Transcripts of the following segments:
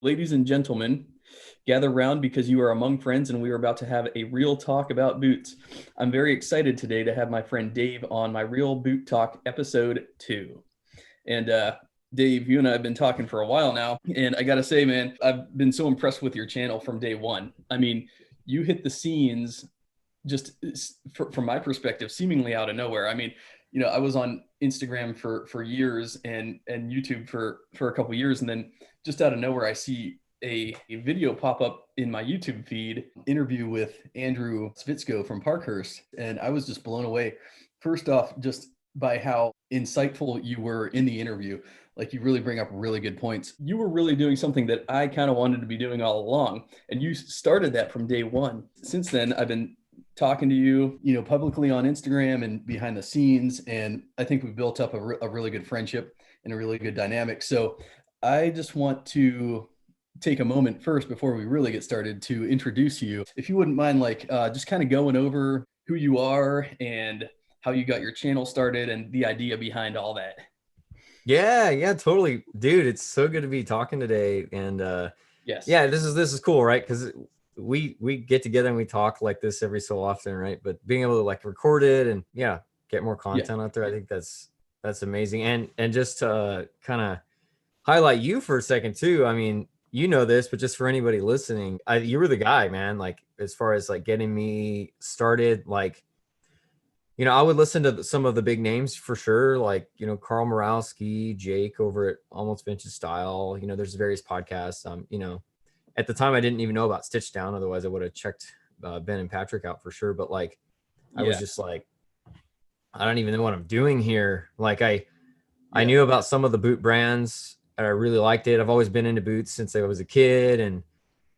Ladies and gentlemen, gather round because you are among friends and we are about to have a real talk about boots. I'm very excited today to have my friend Dave on my Real Boot Talk episode 2. And Dave, you and I have been talking for a while now, and I gotta say, man, I've been so impressed with your channel from day one. I mean, you hit the scenes just from my perspective, seemingly out of nowhere. I mean, I was on Instagram for years and YouTube for a couple years, and then just out of nowhere, I see a video pop up in my YouTube feed, interview with Andrew Svitsko from Parkhurst, and I was just blown away. First off, just by how insightful you were in the interview. Like, you really bring up really good points. You were really doing something that I kind of wanted to be doing all along, and you started that from day one. Since then, I've been talking to you, publicly on Instagram and behind the scenes. And I think we've built up a really good friendship and a really good dynamic. So I just want to take a moment first before we really get started to introduce you. If you wouldn't mind, just kind of going over who you are and how you got your channel started and the idea behind all that. Yeah, totally. Dude, it's so good to be talking today. And Yes. yeah, this is cool, right? Because we get together and we talk like this every so often, right? But being able to like record it and get more content out there, I think that's amazing. And just to kind of highlight you for a second too. I mean, you know this, but just for anybody listening, you were the guy, man. Like, as far as like getting me started, like, I would listen to some of the big names for sure, like, Carl Morowski, Jake over at Almost Vintage Style. There's various podcasts. At the time I didn't even know about Stitch Down. Otherwise I would have checked Ben and Patrick out for sure. But like, I was just like, I don't even know what I'm doing here. Like, I knew about some of the boot brands. I really liked it. I've always been into boots since I was a kid. And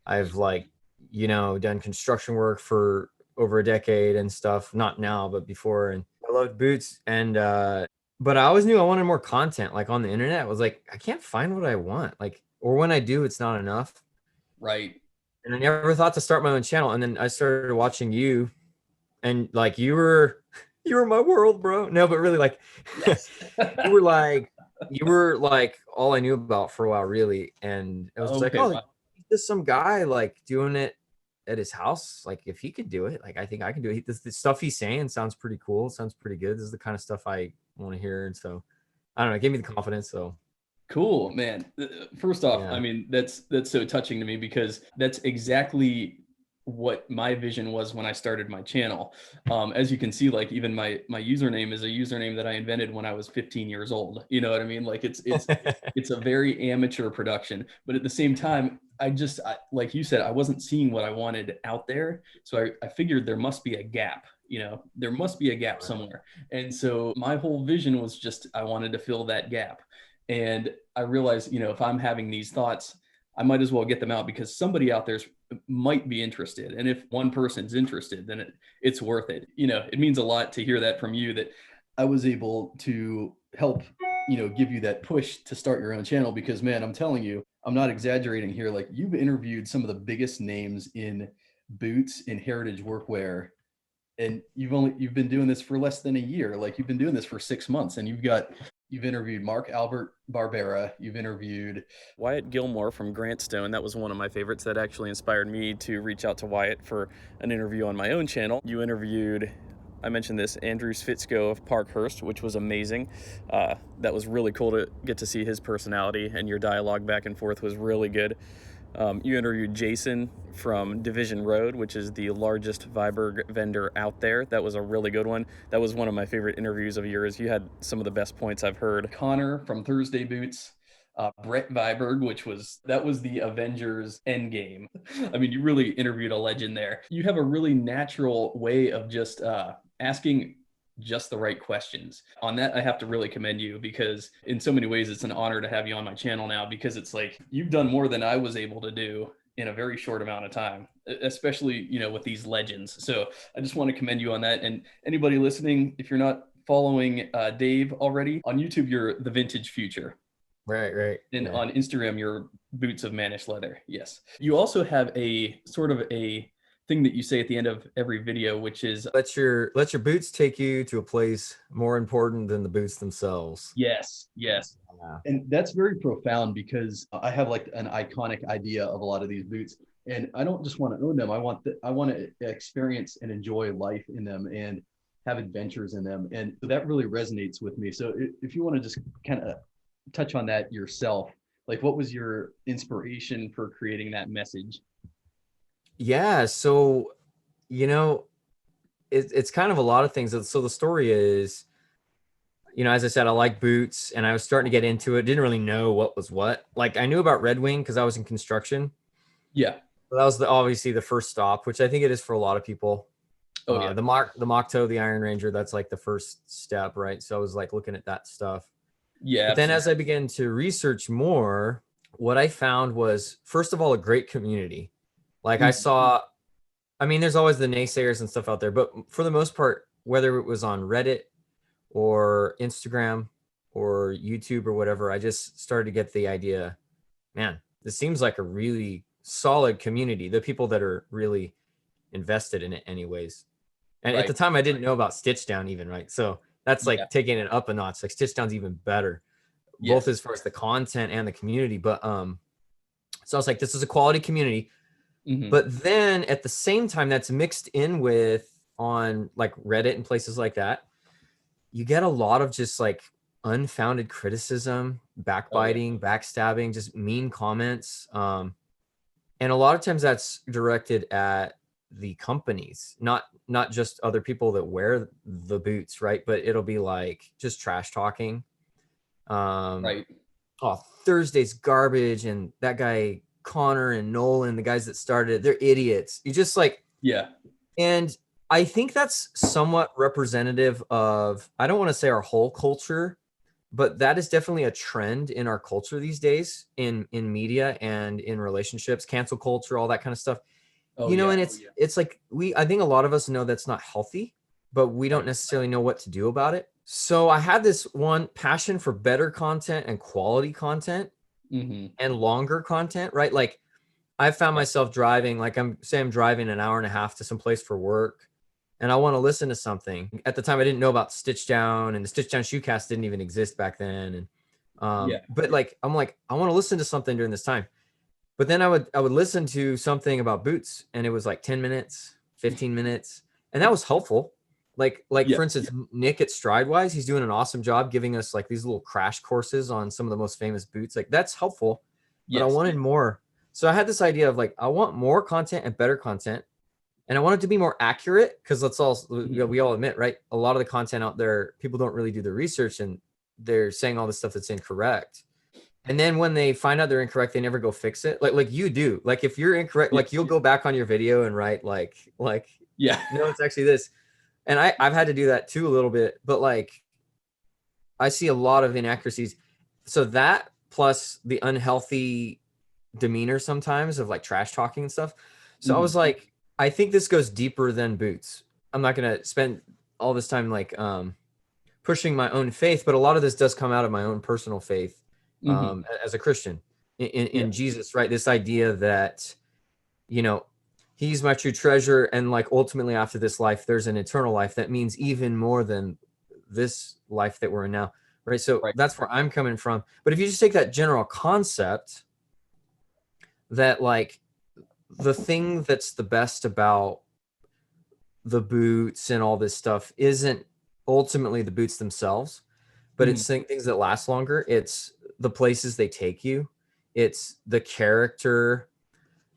I've done construction work for over a decade and stuff. Not now, but before. And I loved boots. And, but I always knew I wanted more content. Like, on the internet, I was like, I can't find what I want. Like, or when I do, it's not enough. Right. And I never thought to start my own channel. And then I started watching you, and like, you were my world, bro. No, but really, like, Yes. you were like all I knew about for a while, really. And it was just like, wow. Just some guy like doing it at his house. Like, if he could do it, like, I think I can do it. The stuff he's saying sounds pretty cool. Sounds pretty good. This is the kind of stuff I want to hear. And so, I don't know, it gave me the confidence. So cool, man. First off, I mean, that's so touching to me because that's exactly what my vision was when I started my channel. As you can see, like, even my username is a username that I invented when I was 15 years old. You know what I mean? Like, it's a very amateur production, but at the same time, like you said, I wasn't seeing what I wanted out there. So I figured there must be a gap. There must be a gap somewhere. And so my whole vision was just, I wanted to fill that gap. And I realized, if I'm having these thoughts, I might as well get them out because somebody out there might be interested. And if one person's interested, then it's worth it. It means a lot to hear that from you, that I was able to help, give you that push to start your own channel. Because, man, I'm telling you, I'm not exaggerating here. Like, you've interviewed some of the biggest names in boots and heritage workwear. And you've been doing this for less than a year. Like, you've been doing this for 6 months, and you've interviewed Mark Albert Barbera. You've interviewed Wyatt Gilmore from Grant Stone. That was one of my favorites. That actually inspired me to reach out to Wyatt for an interview on my own channel. You interviewed, I mentioned this, Andrew Svitsko of Parkhurst, which was amazing. That was really cool to get to see his personality, and your dialogue back and forth was really good. You interviewed Jason from Division Road, which is the largest Viberg vendor out there. That was a really good one. That was one of my favorite interviews of yours. You had some of the best points I've heard. Connor from Thursday Boots, Brett Viberg, that was the Avengers Endgame. I mean, you really interviewed a legend there. You have a really natural way of just asking just the right questions. On that, I have to really commend you, because in so many ways, it's an honor to have you on my channel now, because it's like, you've done more than I was able to do in a very short amount of time, especially, with these legends. So I just want to commend you on that. And anybody listening, if you're not following Dave already, on YouTube, you're The Vintage Future. Right. And on Instagram, you're Boots of Mannish Leather. Yes. You also have a sort of a thing that you say at the end of every video, which is let your boots take you to a place more important than the boots themselves. yes. Yeah. And that's very profound, because I have like an iconic idea of a lot of these boots, and I don't just want to own them. I want to experience and enjoy life in them and have adventures in them. And so that really resonates with me. So if you want to just kind of touch on that yourself, like what was your inspiration for creating that message? Yeah. So, it's kind of a lot of things. So the story is, as I said, I like boots, and I was starting to get into it. Didn't really know what was what. Like, I knew about Red Wing because I was in construction. Yeah. So that was obviously the first stop, which I think it is for a lot of people. Oh yeah. The mock toe, the Iron Ranger, that's like the first step, right? So I was like looking at that stuff. Yeah. But then as I began to research more, what I found was, first of all, a great community. Like I saw, there's always the naysayers and stuff out there, but for the most part, whether it was on Reddit or Instagram or YouTube or whatever, I just started to get the idea, man, this seems like a really solid community. The people that are really invested in it anyways. And at the time I didn't know about Stitch Down even, right? So that's like taking it up a notch. Like Stitch Down's even better, both as far as the content and the community. But so I was like, this is a quality community. But then at the same time, that's mixed in with on like Reddit and places like that, you get a lot of just like unfounded criticism, backbiting, backstabbing, just mean comments. And a lot of times that's directed at the companies, not just other people that wear the boots, right? But it'll be like just trash talking. Oh, Thursday's garbage, and that guy Connor and Nolan, the guys that started it, they're idiots. You just like, and I think that's somewhat representative of, I don't want to say our whole culture, but that is definitely a trend in our culture these days, in media and in relationships, cancel culture, all that kind of stuff. And it's like, I think a lot of us know that's not healthy, but we don't necessarily know what to do about it. So I had this one passion for better content and quality content and longer content, right? Like I found myself driving, like I'm driving an hour and a half to some place for work, and I want to listen to something. At the time, I didn't know about Stitch Down, and the Stitch Down Shoecast didn't even exist back then. And but like, I'm like, I want to listen to something during this time. But then I would listen to something about boots, and it was like 10 minutes, 15 minutes. And that was helpful. Like for instance, Nick at Stridewise, he's doing an awesome job giving us like these little crash courses on some of the most famous boots. Like that's helpful, but I wanted more. So I had this idea of like, I want more content and better content. And I want it to be more accurate, because let's all, we all admit, right? A lot of the content out there, people don't really do the research, and they're saying all the stuff that's incorrect. And then when they find out they're incorrect, they never go fix it. Like you do. Like if you're incorrect, like you'll go back on your video and write like, no, it's actually this. And I've had to do that too a little bit, but like I see a lot of inaccuracies. So that plus the unhealthy demeanor sometimes of like trash talking and stuff. So I was like, I think this goes deeper than boots. I'm not going to spend all this time like pushing my own faith, but a lot of this does come out of my own personal faith as a Christian in Jesus, right? This idea that, he's my true treasure. And like, ultimately after this life, there's an eternal life that means even more than this life that we're in now. Right. So that's where I'm coming from. But if you just take that general concept that like the thing that's the best about the boots and all this stuff isn't ultimately the boots themselves, but it's things that last longer. It's the places they take you. It's the character.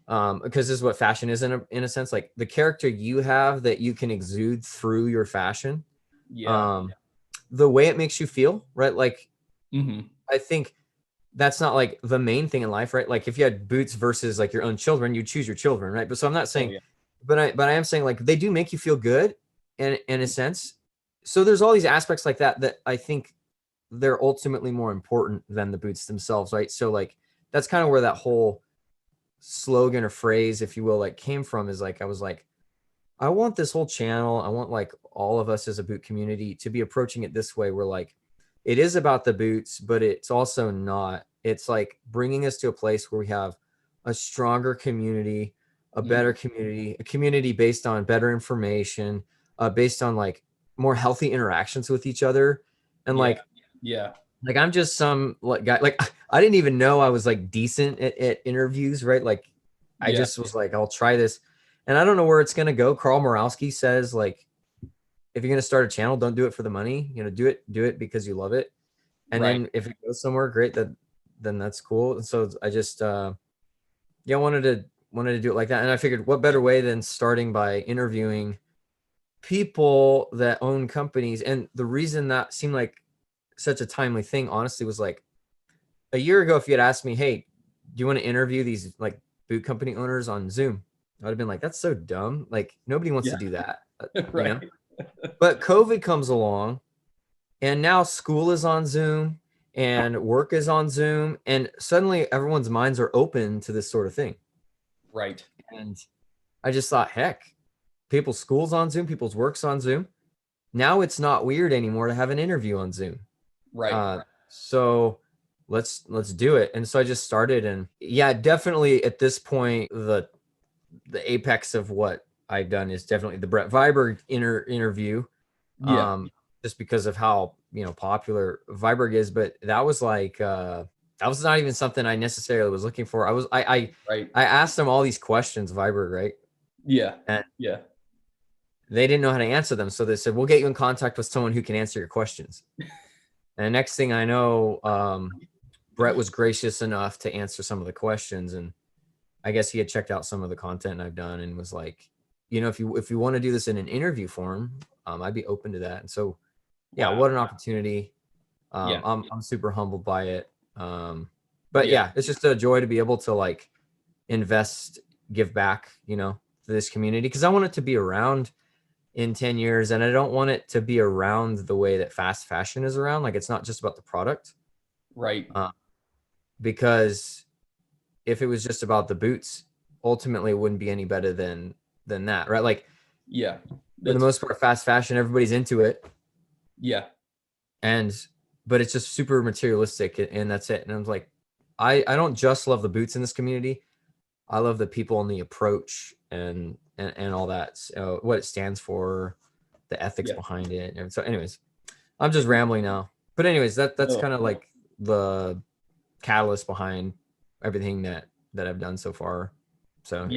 Because this is what fashion is in a sense, like the character you have that you can exude through your fashion. The way it makes you feel, right? Like, I think that's not like the main thing in life, right? Like if you had boots versus like your own children, you choose your children, right? But so I'm not saying, but I am saying like they do make you feel good in a sense. So there's all these aspects like that I think they're ultimately more important than the boots themselves, right? So like that's kind of where that whole slogan or phrase, if you will, like came from, is like I was like, I want this whole channel, I want like all of us as a boot community to be approaching it this way, where like it is about the boots, but it's also not. It's like bringing us to a place where we have a stronger community a better community, a community based on better information, based on like more healthy interactions with each other. And like I'm just some like guy, like I didn't even know I was like decent at interviews, right? Like I just was like, I'll try this. And I don't know where it's going to go. Carl Morowski says like, if you're going to start a channel, don't do it for the money, you know, do it because you love it. And then if it goes somewhere, great, then that's cool. And so I just, wanted to do it like that. And I figured what better way than starting by interviewing people that own companies. And the reason that seemed like such a timely thing, honestly, was like a year ago, if you had asked me, hey, do you want to interview these like boot company owners on Zoom? I'd have been like, that's so dumb. Like nobody wants to do that. You know? But COVID comes along and now school is on Zoom and work is on Zoom. And suddenly everyone's minds are open to this sort of thing. Right. And I just thought, heck, people's school's on Zoom, people's work's on Zoom. Now it's not weird anymore to have an interview on Zoom. Right. So let's do it. And so I just started, and yeah, definitely at this point, the apex of what I've done is definitely the Brett Viberg interview. Just because of how, you know, popular Viberg is. But that was like, that was not even something I necessarily was looking for. I asked them all these questions, Viberg, right? And they didn't know how to answer them. So they said, we'll get you in contact with someone who can answer your questions. And next thing I know, Brett was gracious enough to answer some of the questions. And I guess he had checked out some of the content I've done and was like, you know, if you want to do this in an interview form, I'd be open to that. And so, what an opportunity. I'm super humbled by it. But it's just a joy to be able to like invest, give back, you know, to this community. Cause I want it to be around in 10 years. And I don't want it to be around the way that fast fashion is around. Like it's not just about the product. Right. Because if it was just about the boots, ultimately it wouldn't be any better than that. Right. Like, for the most part, fast fashion, everybody's into it. But it's just super materialistic and that's it. And I was like, I don't just love the boots in this community. I love the people and the approach and all that. So what it stands for, the ethics behind it. And so anyways, I'm just rambling now. But anyways, that's kind of like the catalyst behind everything that I've done so far. So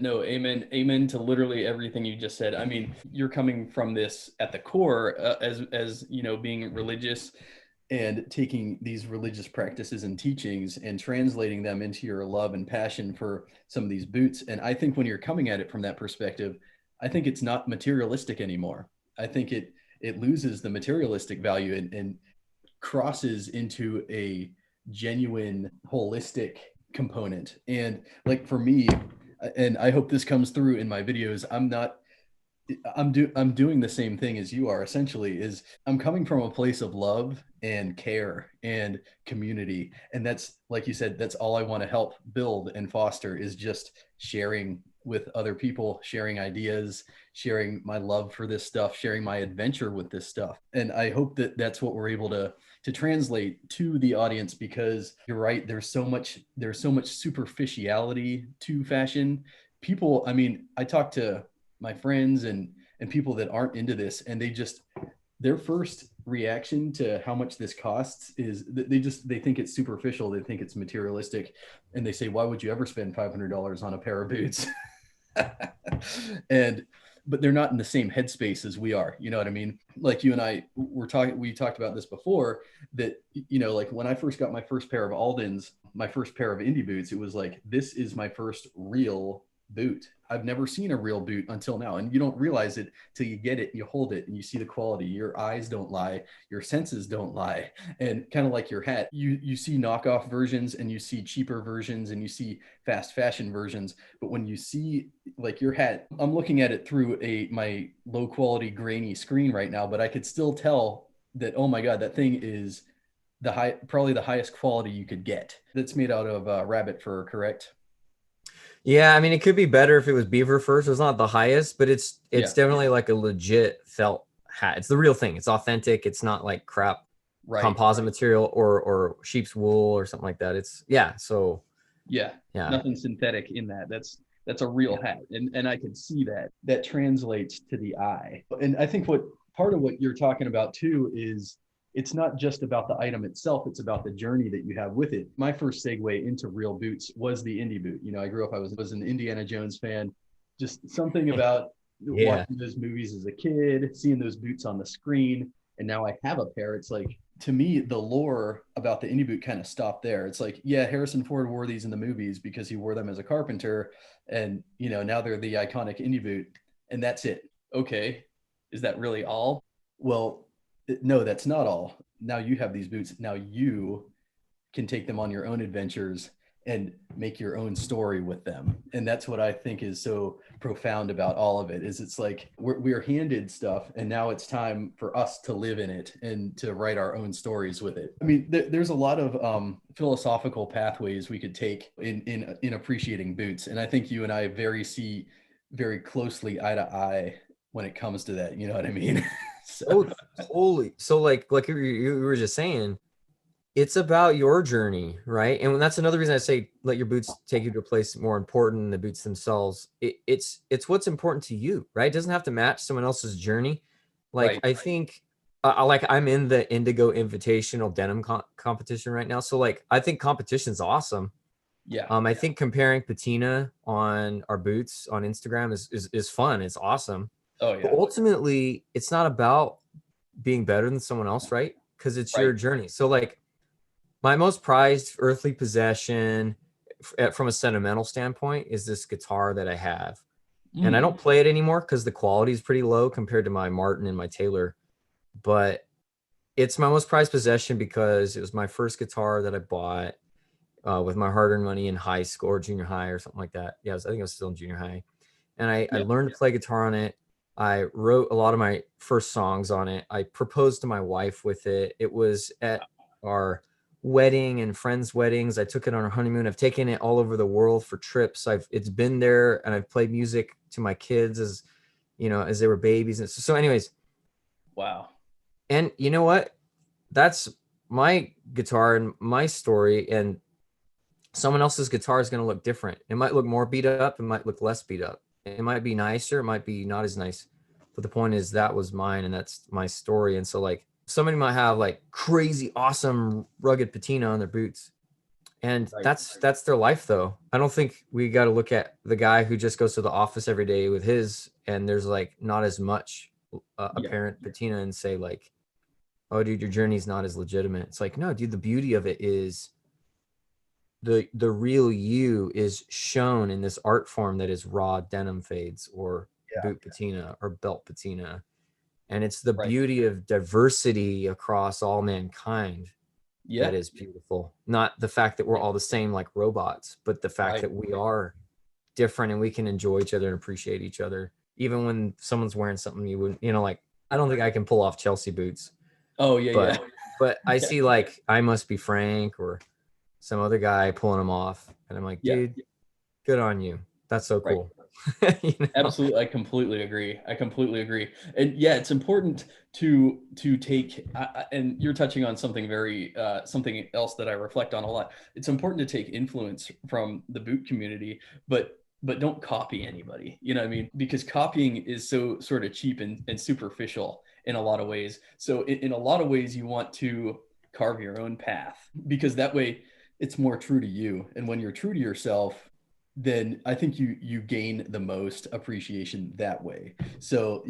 no, amen to literally everything you just said. I mean, you're coming from this at the core, as you know, being religious and taking these religious practices and teachings and translating them into your love and passion for some of these boots. And I think when you're coming at it from that perspective, I think it's not materialistic anymore. I think it loses the materialistic value and crosses into a genuine holistic component. And like for me, and I hope this comes through in my videos, I'm doing the same thing as you are. Essentially, is I'm coming from a place of love and care and community. And that's, like you said, that's all I want to help build and foster, is just sharing with other people, sharing ideas, sharing my love for this stuff, sharing my adventure with this stuff. And I hope that that's what we're able to translate to the audience, because you're right, there's so much superficiality to fashion. People, I mean, I talk to my friends and people that aren't into this, and their first reaction to how much this costs is they think it's superficial, they think it's materialistic, and they say, why would you ever spend $500 on a pair of boots? But they're not in the same headspace as we are. You know what I mean? Like you and I we talked about this before, that, you know, like when I first got my first pair of Aldens, my first pair of indie boots, it was like, this is my first real boot. I've never seen a real boot until now. And you don't realize it till you get it and you hold it and you see the quality. Your eyes don't lie, your senses don't lie. And kind of like your hat, you see knockoff versions and you see cheaper versions and you see fast fashion versions. But when you see like your hat, I'm looking at it through my low quality grainy screen right now, but I could still tell that, oh my God, that thing is probably the highest quality you could get. That's made out of rabbit fur, correct? Yeah, I mean, it could be better if it was beaver fur. So it's not the highest, but it's definitely like a legit felt hat. It's the real thing. It's authentic. It's not like crap composite material or sheep's wool or something like that. It's so nothing synthetic in that. That's That's a real hat. And I can see that translates to the eye. And I think what part of what you're talking about too is it's not just about the item itself, it's about the journey that you have with it. My first segue into real boots was the indie boot. I grew up, I was an Indiana Jones fan. Just something about watching those movies as a kid, seeing those boots on the screen, and now I have a pair. It's like, to me, the lore about the indie boot kind of stopped there. It's like, yeah, Harrison Ford wore these in the movies because he wore them as a carpenter, and now they're the iconic indie boot, and that's it. Okay, is that really all? Well, no, that's not all. Now you have these boots. Now you can take them on your own adventures and make your own story with them. And that's what I think is so profound about all of it, is it's like we're handed stuff, and now it's time for us to live in it and to write our own stories with it. I mean, there's a lot of philosophical pathways we could take in appreciating boots. And I think you and I see very closely eye to eye when it comes to that. You know what I mean? So totally. So like you were just saying, it's about your journey, right? And that's another reason I say let your boots take you to a place more important than the boots themselves. It's what's important to you, right? It doesn't have to match someone else's journey. Like I think, like I'm in the Indigo Invitational denim competition right now, so like I think competition's awesome. Yeah. I think comparing patina on our boots on Instagram is fun. It's awesome. Oh yeah. But ultimately, it's not about being better than someone else, right? Because it's your journey. So like, my most prized earthly possession from a sentimental standpoint is this guitar that I have. And I don't play it anymore because the quality is pretty low compared to my Martin and my Taylor. But it's my most prized possession because it was my first guitar that I bought with my hard-earned money in high school or junior high or something like that. Yeah, I think I was still in junior high. And I learned to play guitar on it. I wrote a lot of my first songs on it. I proposed to my wife with it. It was at our wedding and friends' weddings. I took it on our honeymoon. I've taken it all over the world for trips. It's been there, and I've played music to my kids as they were babies. And so anyways, wow. And you know what? That's my guitar and my story, and someone else's guitar is going to look different. It might look more beat up. It might look less beat up. It might be nicer. It might be not as nice. But the point is that was mine, and that's my story. And so like, somebody might have like crazy, awesome, rugged patina on their boots. And that's their life though. I don't think we got to look at the guy who just goes to the office every day with his, and there's like not as much apparent patina, and say like, oh dude, your journey's not as legitimate. It's like, no, dude, the beauty of it is the real you is shown in this art form that is raw denim fades or boot patina or belt patina. And it's the beauty of diversity across all mankind that is beautiful. Not the fact that we're all the same like robots, but the fact that we are different and we can enjoy each other and appreciate each other. Even when someone's wearing something you wouldn't, like, I don't think I can pull off Chelsea boots. Oh, yeah, but I see like I Must Be Frank or some other guy pulling them off. And I'm like, dude, good on you. That's so cool. Absolutely. I completely agree. And yeah, it's important to take, and you're touching on something something else that I reflect on a lot. It's important to take influence from the boot community, but don't copy anybody, you know what I mean? Because copying is so sort of cheap and superficial in a lot of ways. So in a lot of ways, you want to carve your own path, because that way it's more true to you. And when you're true to yourself, then I think you gain the most appreciation that way. So,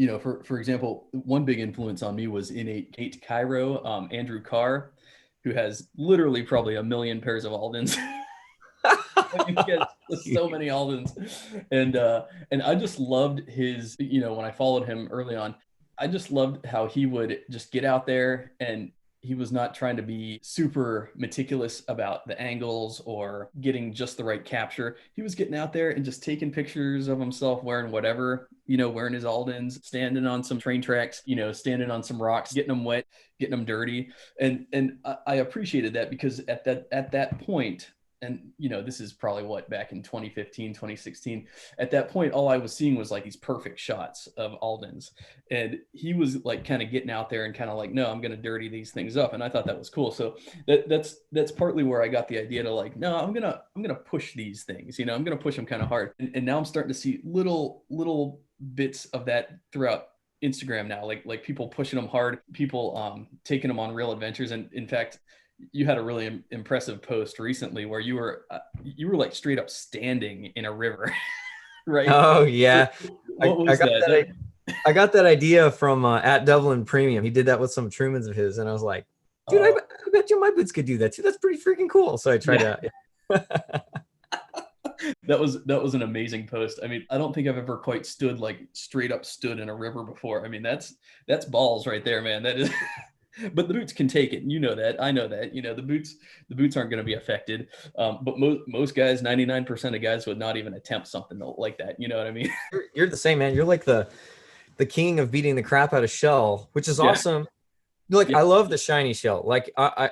for example, one big influence on me was in Kate Cairo, Andrew Carr, who has literally probably a million pairs of Aldens. He has so many Aldens. And I just loved his, when I followed him early on, I just loved how he would just get out there, and he was not trying to be super meticulous about the angles or getting just the right capture. He was getting out there and just taking pictures of himself wearing whatever, wearing his Aldens, standing on some train tracks, standing on some rocks, getting them wet, getting them dirty. And I appreciated that, because at that point, and you know, this is probably what, back in 2015, 2016. At that point, all I was seeing was like these perfect shots of Alden's, and he was like kind of getting out there and kind of like, no, I'm going to dirty these things up. And I thought that was cool. So that's partly where I got the idea to like, no, I'm going to push these things, you know, I'm going to push them kind of hard. And now I'm starting to see little bits of that throughout Instagram now, like people pushing them hard, people taking them on real adventures. And in fact, you had a really impressive post recently where you were like straight up standing in a river, right? Oh yeah. What was that? I got that idea from at Dublin Premium. He did that with some Trumans of his, and I was like, dude, I bet you my boots could do that too. That's pretty freaking cool. So I tried to. That was an amazing post. I mean, I don't think I've ever quite straight up stood in a river before. I mean, that's balls right there, man. That is. But the boots can take it. You know that. I know that. You know, the boots aren't going to be affected. But most guys, 99% of guys would not even attempt something like that. You know what I mean? You're the same, man. You're like the king of beating the crap out of shell, which is awesome. Like, I love the shiny shell. Like,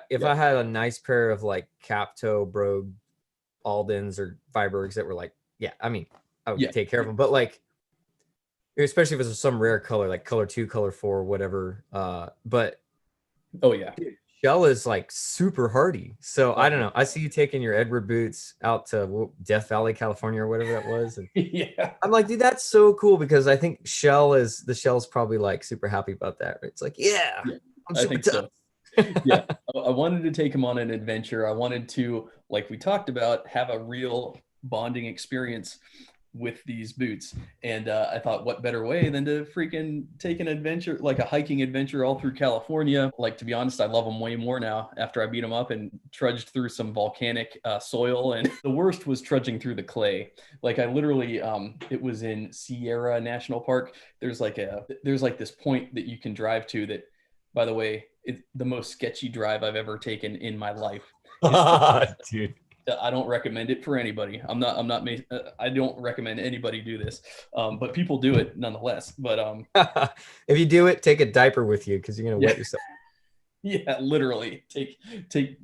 if I had a nice pair of like cap toe brogue Aldens or Vibergs that were like, I mean, I would take care of them. But like, especially if it's some rare color, like color 2, color 4, whatever. But oh yeah, dude, shell is like super hardy. So I don't know. I see you taking your Edward boots out to Death Valley, California, or whatever that was. And I'm like, dude, that's so cool, because I think the shell's probably like super happy about that. Right? It's like, I'm super tough. So. Yeah, I wanted to take him on an adventure. I wanted to, like we talked about, have a real bonding experience with these boots. And I thought, what better way than to freaking take an adventure, like a hiking adventure all through California. Like, to be honest, I love them way more now after I beat them up and trudged through some volcanic soil. And the worst was trudging through the clay. Like, I literally, it was in Sierra National Park. There's like this point that you can drive to that, by the way, it's the most sketchy drive I've ever taken in my life. Dude. I don't recommend it for anybody. I don't recommend anybody do this. But people do it nonetheless. But if you do it, take a diaper with you, because you're gonna wet yourself. Yeah, literally take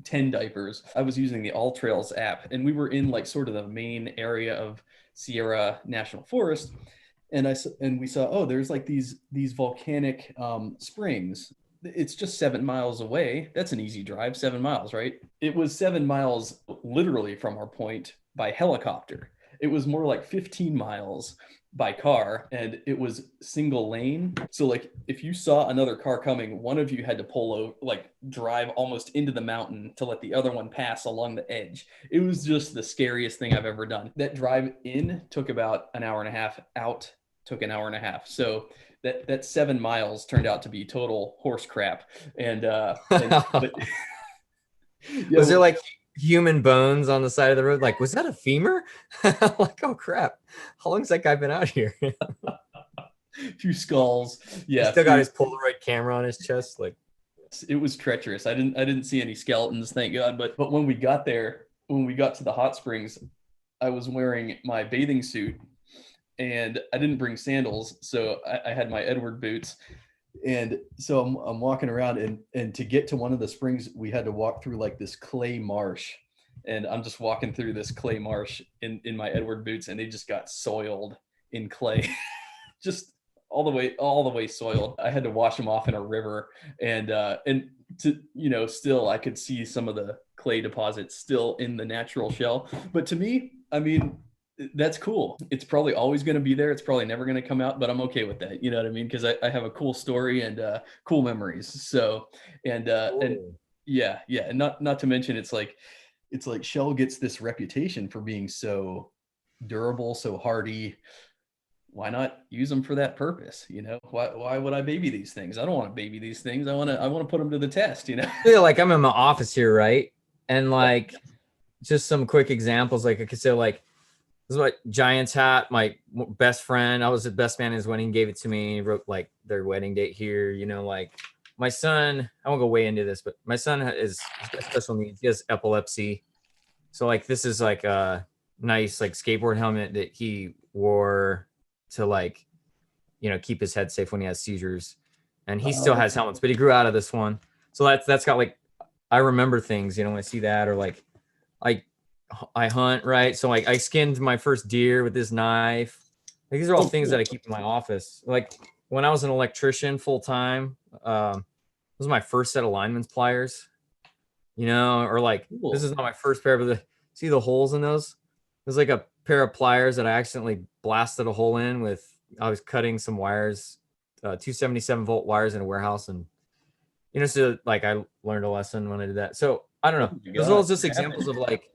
10 diapers. I was using the All Trails app, and we were in like sort of the main area of Sierra National Forest, and we saw, oh, there's like these volcanic springs. It's just 7 miles away. That's an easy drive, 7 miles, right? It was 7 miles literally from our point by helicopter. It was more like 15 miles by car, and it was single lane. So like, if you saw another car coming, one of you had to pull over, like drive almost into the mountain to let the other one pass along the edge. It was just the scariest thing I've ever done. That drive in took about an hour and a half, out took an hour and a half. So that 7 miles turned out to be total horse crap. But, was there like human bones on the side of the road? Like, was that a femur? Like, oh crap, how long's that guy been out here? Few skulls. Yeah, he still got his Polaroid camera on his chest. Like, it was treacherous. I didn't see any skeletons, thank God. But when we got there, when we got to the hot springs, I was wearing my bathing suit, and I didn't bring sandals, so I had my Edward boots. And so I'm walking around, and to get to one of the springs, we had to walk through like this clay marsh. And I'm just walking through this clay marsh in my Edward boots, and they just got soiled in clay. Just all the way soiled. I had to wash them off in a river, and to, you know, still I could see some of the clay deposits still in the natural shell. But to me, I mean, that's cool. It's probably always going to be there. It's probably never going to come out, but I'm okay with that. You know what I mean? Because I have a cool story and cool memories. So, and yeah. And not to mention, it's like shell gets this reputation for being so durable, so hardy. Why not use them for that purpose? You know, why would I baby these things? I don't want to baby these things. I want to put them to the test, you know? Yeah, like I'm in my office here, right? And like, just some quick examples. Like I could say, like, this is my Giants hat. My best friend, I was the best man at his wedding, gave it to me. He wrote like their wedding date here. You know, like my son, I won't go way into this, but my son he's got special needs. He has epilepsy. So like, this is like a nice like skateboard helmet that he wore to like, you know, keep his head safe when he has seizures. And he still has helmets, but he grew out of this one. So that's got like, I remember things, you know, when I see that, or like I hunt, right? So like I skinned my first deer with this knife. Like, these are all things that I keep in my office. Like when I was an electrician full time, this was my first set of lineman's pliers, you know, or like this is not my first pair, but see the holes in those? There's like a pair of pliers that I accidentally blasted a hole in with. I was cutting some wires, 277-volt wires in a warehouse, and you know, so like I learned a lesson when I did that. So I don't know. Those are all just examples of like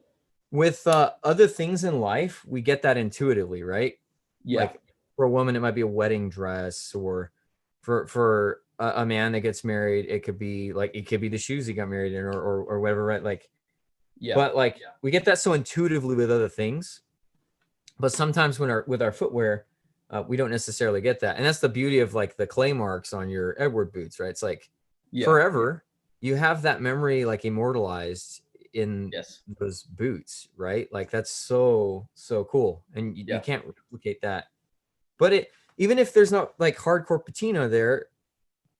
with other things in life, we get that intuitively, right? Yeah. Like for a woman, it might be a wedding dress, or for a man that gets married, it could be the shoes he got married in, or whatever, right? Like, yeah. But like we get that so intuitively with other things, but sometimes with our footwear, we don't necessarily get that, and that's the beauty of like the clay marks on your Edward boots, right? It's like forever you have that memory like immortalized in those boots, right? Like that's so cool, and you can't replicate that. But even if there's not like hardcore patina there,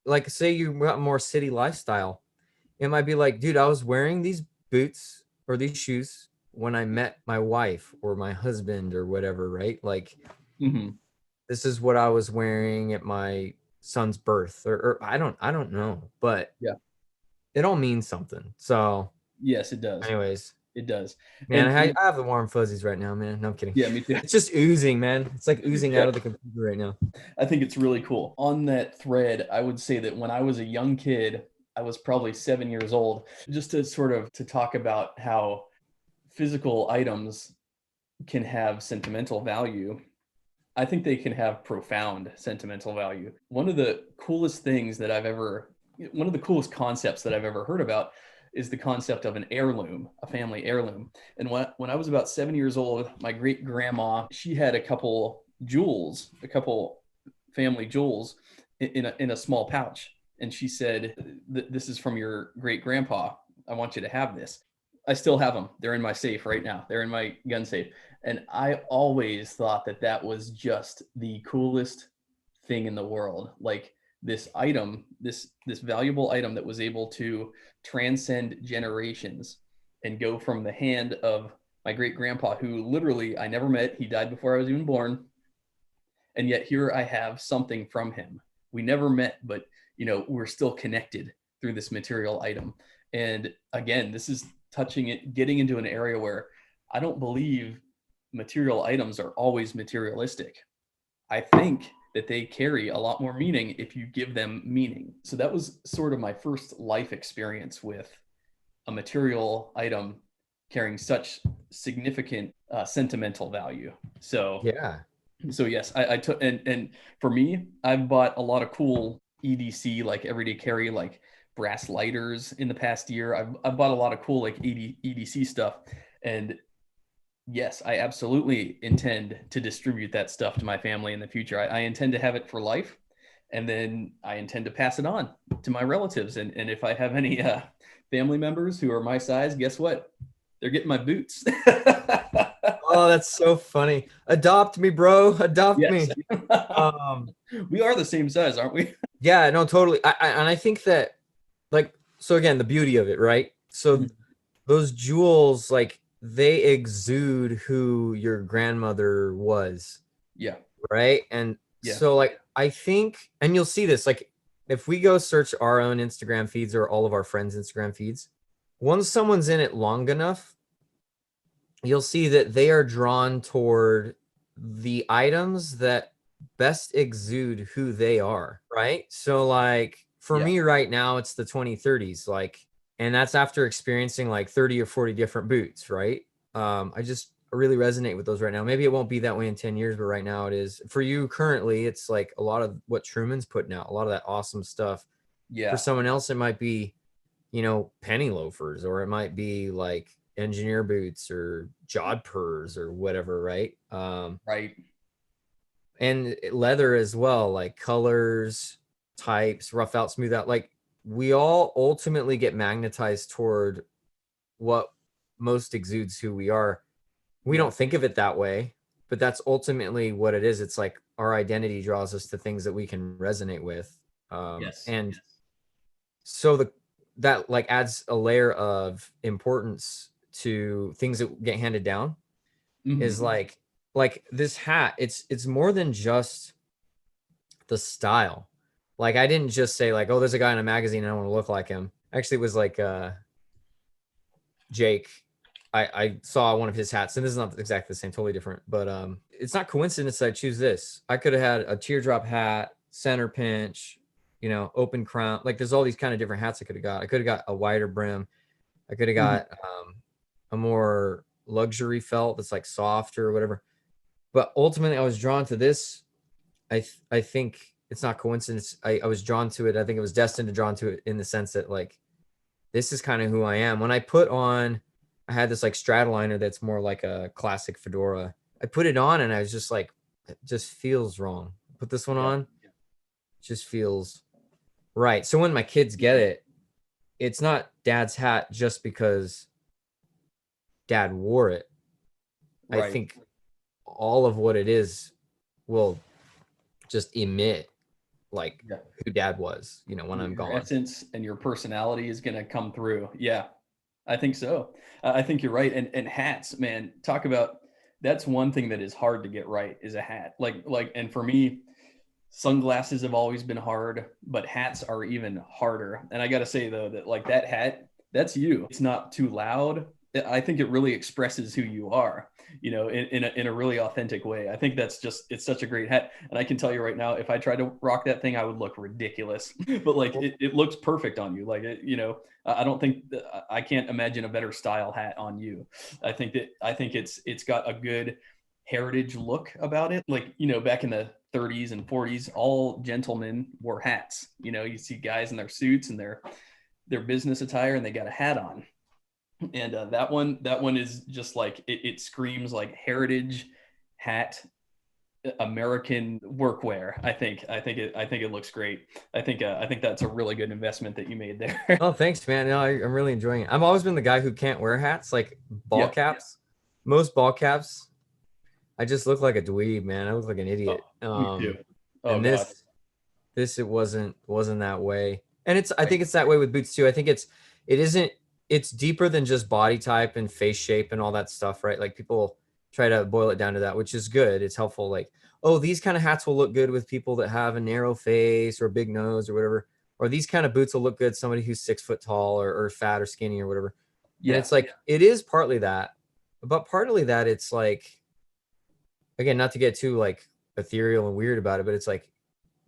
like say you got more city lifestyle, it might be like, dude, I was wearing these boots or these shoes when I met my wife or my husband or whatever, right? Like this is what I was wearing at my son's birth, or I don't know, but it all means something. So yes, it does. Anyways, it does. Man, I have the warm fuzzies right now, man. No, I'm kidding. Yeah, me too. It's just oozing, man. It's like oozing out of the computer right now. I think it's really cool. On that thread, I would say that when I was a young kid, I was probably 7 years old, just to sort of to talk about how physical items can have sentimental value. I think they can have profound sentimental value. One of the coolest concepts that I've ever heard about is the concept of an heirloom, a family heirloom. And when I was about 7 years old, my great grandma, she had a couple family jewels in a small pouch. And she said, "This is from your great grandpa. I want you to have this." I still have them. They're in my safe right now. They're in my gun safe. And I always thought that was just the coolest thing in the world. Like this item, this valuable item that was able to transcend generations and go from the hand of my great grandpa, who literally I never met. He died before I was even born. And yet here I have something from him. We never met, but we're still connected through this material item. And again, this is getting into an area where I don't believe material items are always materialistic. I think that they carry a lot more meaning if you give them meaning. So that was sort of my first life experience with a material item carrying such significant sentimental value. So yes, I took, and for me, I've bought a lot of cool EDC, like everyday carry, like brass lighters in the past year. I've bought a lot of cool like EDC stuff, and yes, I absolutely intend to distribute that stuff to my family in the future. I intend to have it for life, and then I intend to pass it on to my relatives. And if I have any family members who are my size, guess what? They're getting my boots. Oh, that's so funny. Adopt me, bro. Adopt me. We are the same size, aren't we? Yeah, no, totally. And I think that, like, so again, the beauty of it, right? So those jewels, like, they exude who your grandmother was. Yeah. Right. And so, like, I think, and you'll see this, like, if we go search our own Instagram feeds or all of our friends' Instagram feeds, once someone's in it long enough, you'll see that they are drawn toward the items that best exude who they are. Right. So, like, for me right now, it's the 2030s, like, and that's after experiencing like 30 or 40 different boots, right? I just really resonate with those right now. Maybe it won't be that way in 10 years, but right now it is. For you currently, it's like a lot of what Truman's putting out, a lot of that awesome stuff. Yeah. For someone else, it might be, penny loafers, or it might be like engineer boots or jodhpurs or whatever, right? Right. And leather as well, like colors, types, rough out, smooth out, like, we all ultimately get magnetized toward what most exudes who we are. We don't think of it that way, but that's ultimately what it is. It's like our identity draws us to things that we can resonate with. So that like adds a layer of importance to things that get handed down is Mm-hmm. like this hat. It's more than just the style. Like I didn't just say like, oh, there's a guy in a magazine and I want to look like him. Actually, it was like Jake. I saw one of his hats, and this is not exactly the same, totally different, but it's not coincidence that I choose this. I could have had a teardrop hat, center pinch, you know, open crown. Like there's all these kind of different hats I could have got. I could have got a wider brim. I could have Mm-hmm. got a more luxury felt that's like softer or whatever. But ultimately, I was drawn to this. I think it's not coincidence. I was drawn to it. I think it was destined to drawn to it in the sense that like this is kind of who I am. When I put on, I had this like Stradliner that's more like a classic fedora. I put it on and I was just like, it just feels wrong. Put this one on, it just feels right. So when my kids get it, it's not dad's hat just because dad wore it. Right. I think all of what it is will just emit like who dad was, you know, when I'm gone. Your essence and your personality is going to come through. Yeah, I think so. I think you're right. And hats, man, talk about, that's one thing that is hard to get right is a hat. And for me, sunglasses have always been hard, but hats are even harder. And I got to say though, that like that hat, that's you. It's not too loud. I think it really expresses who you are, you know, in a really authentic way. I think that's just, it's such a great hat. And I can tell you right now, if I tried to rock that thing, I would look ridiculous, but like it looks perfect on you. Like, you know, I don't think, I can't imagine a better style hat on you. I think it's got a good heritage look about it. Like, you know, back in the 30s and 40s, all gentlemen wore hats. You know, you see guys in their suits and their business attire and they got a hat on. And that one is just like it screams like heritage hat, American workwear. I think it looks great. I think that's a really good investment that you made there. Oh, thanks, man. No, I'm really enjoying it. I've always been the guy who can't wear hats, like ball caps. Most ball caps, I just look like a dweeb, man. I look like an idiot. Me too. Oh, and God. this it wasn't that way. And I think it's that way with boots too. I think it's deeper than just body type and face shape and all that stuff, right? Like people try to boil it down to that, which is good. It's helpful. Like, oh, these kind of hats will look good with people that have a narrow face or a big nose or whatever. Or these kind of boots will look good somebody who's 6 foot tall or fat or skinny or whatever. Yeah. And it's like, it is partly that, but partly that it's like, again, not to get too like ethereal and weird about it, but it's like,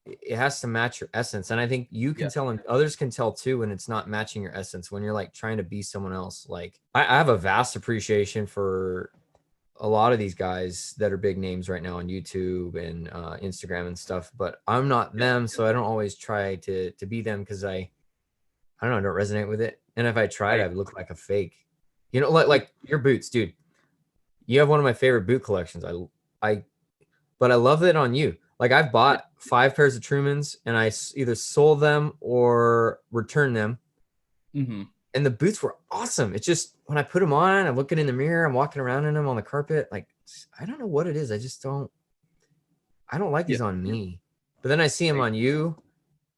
it has to match your essence. And I think you can tell and others can tell too when it's not matching your essence, when you're like trying to be someone else. Like I have a vast appreciation for a lot of these guys that are big names right now on YouTube and Instagram and stuff, but I'm not them. So I don't always try to be them because I don't know, I don't resonate with it. And if I tried, I would look like a fake, you know, like your boots, dude. You have one of my favorite boot collections. But I love it on you. Like I've bought 5 pairs of Trumans and I either sold them or returned them. Mm-hmm. And the boots were awesome. It's just when I put them on, I'm looking in the mirror, I'm walking around in them on the carpet. Like, I don't know what it is. I don't like these on me. But then I see them on you.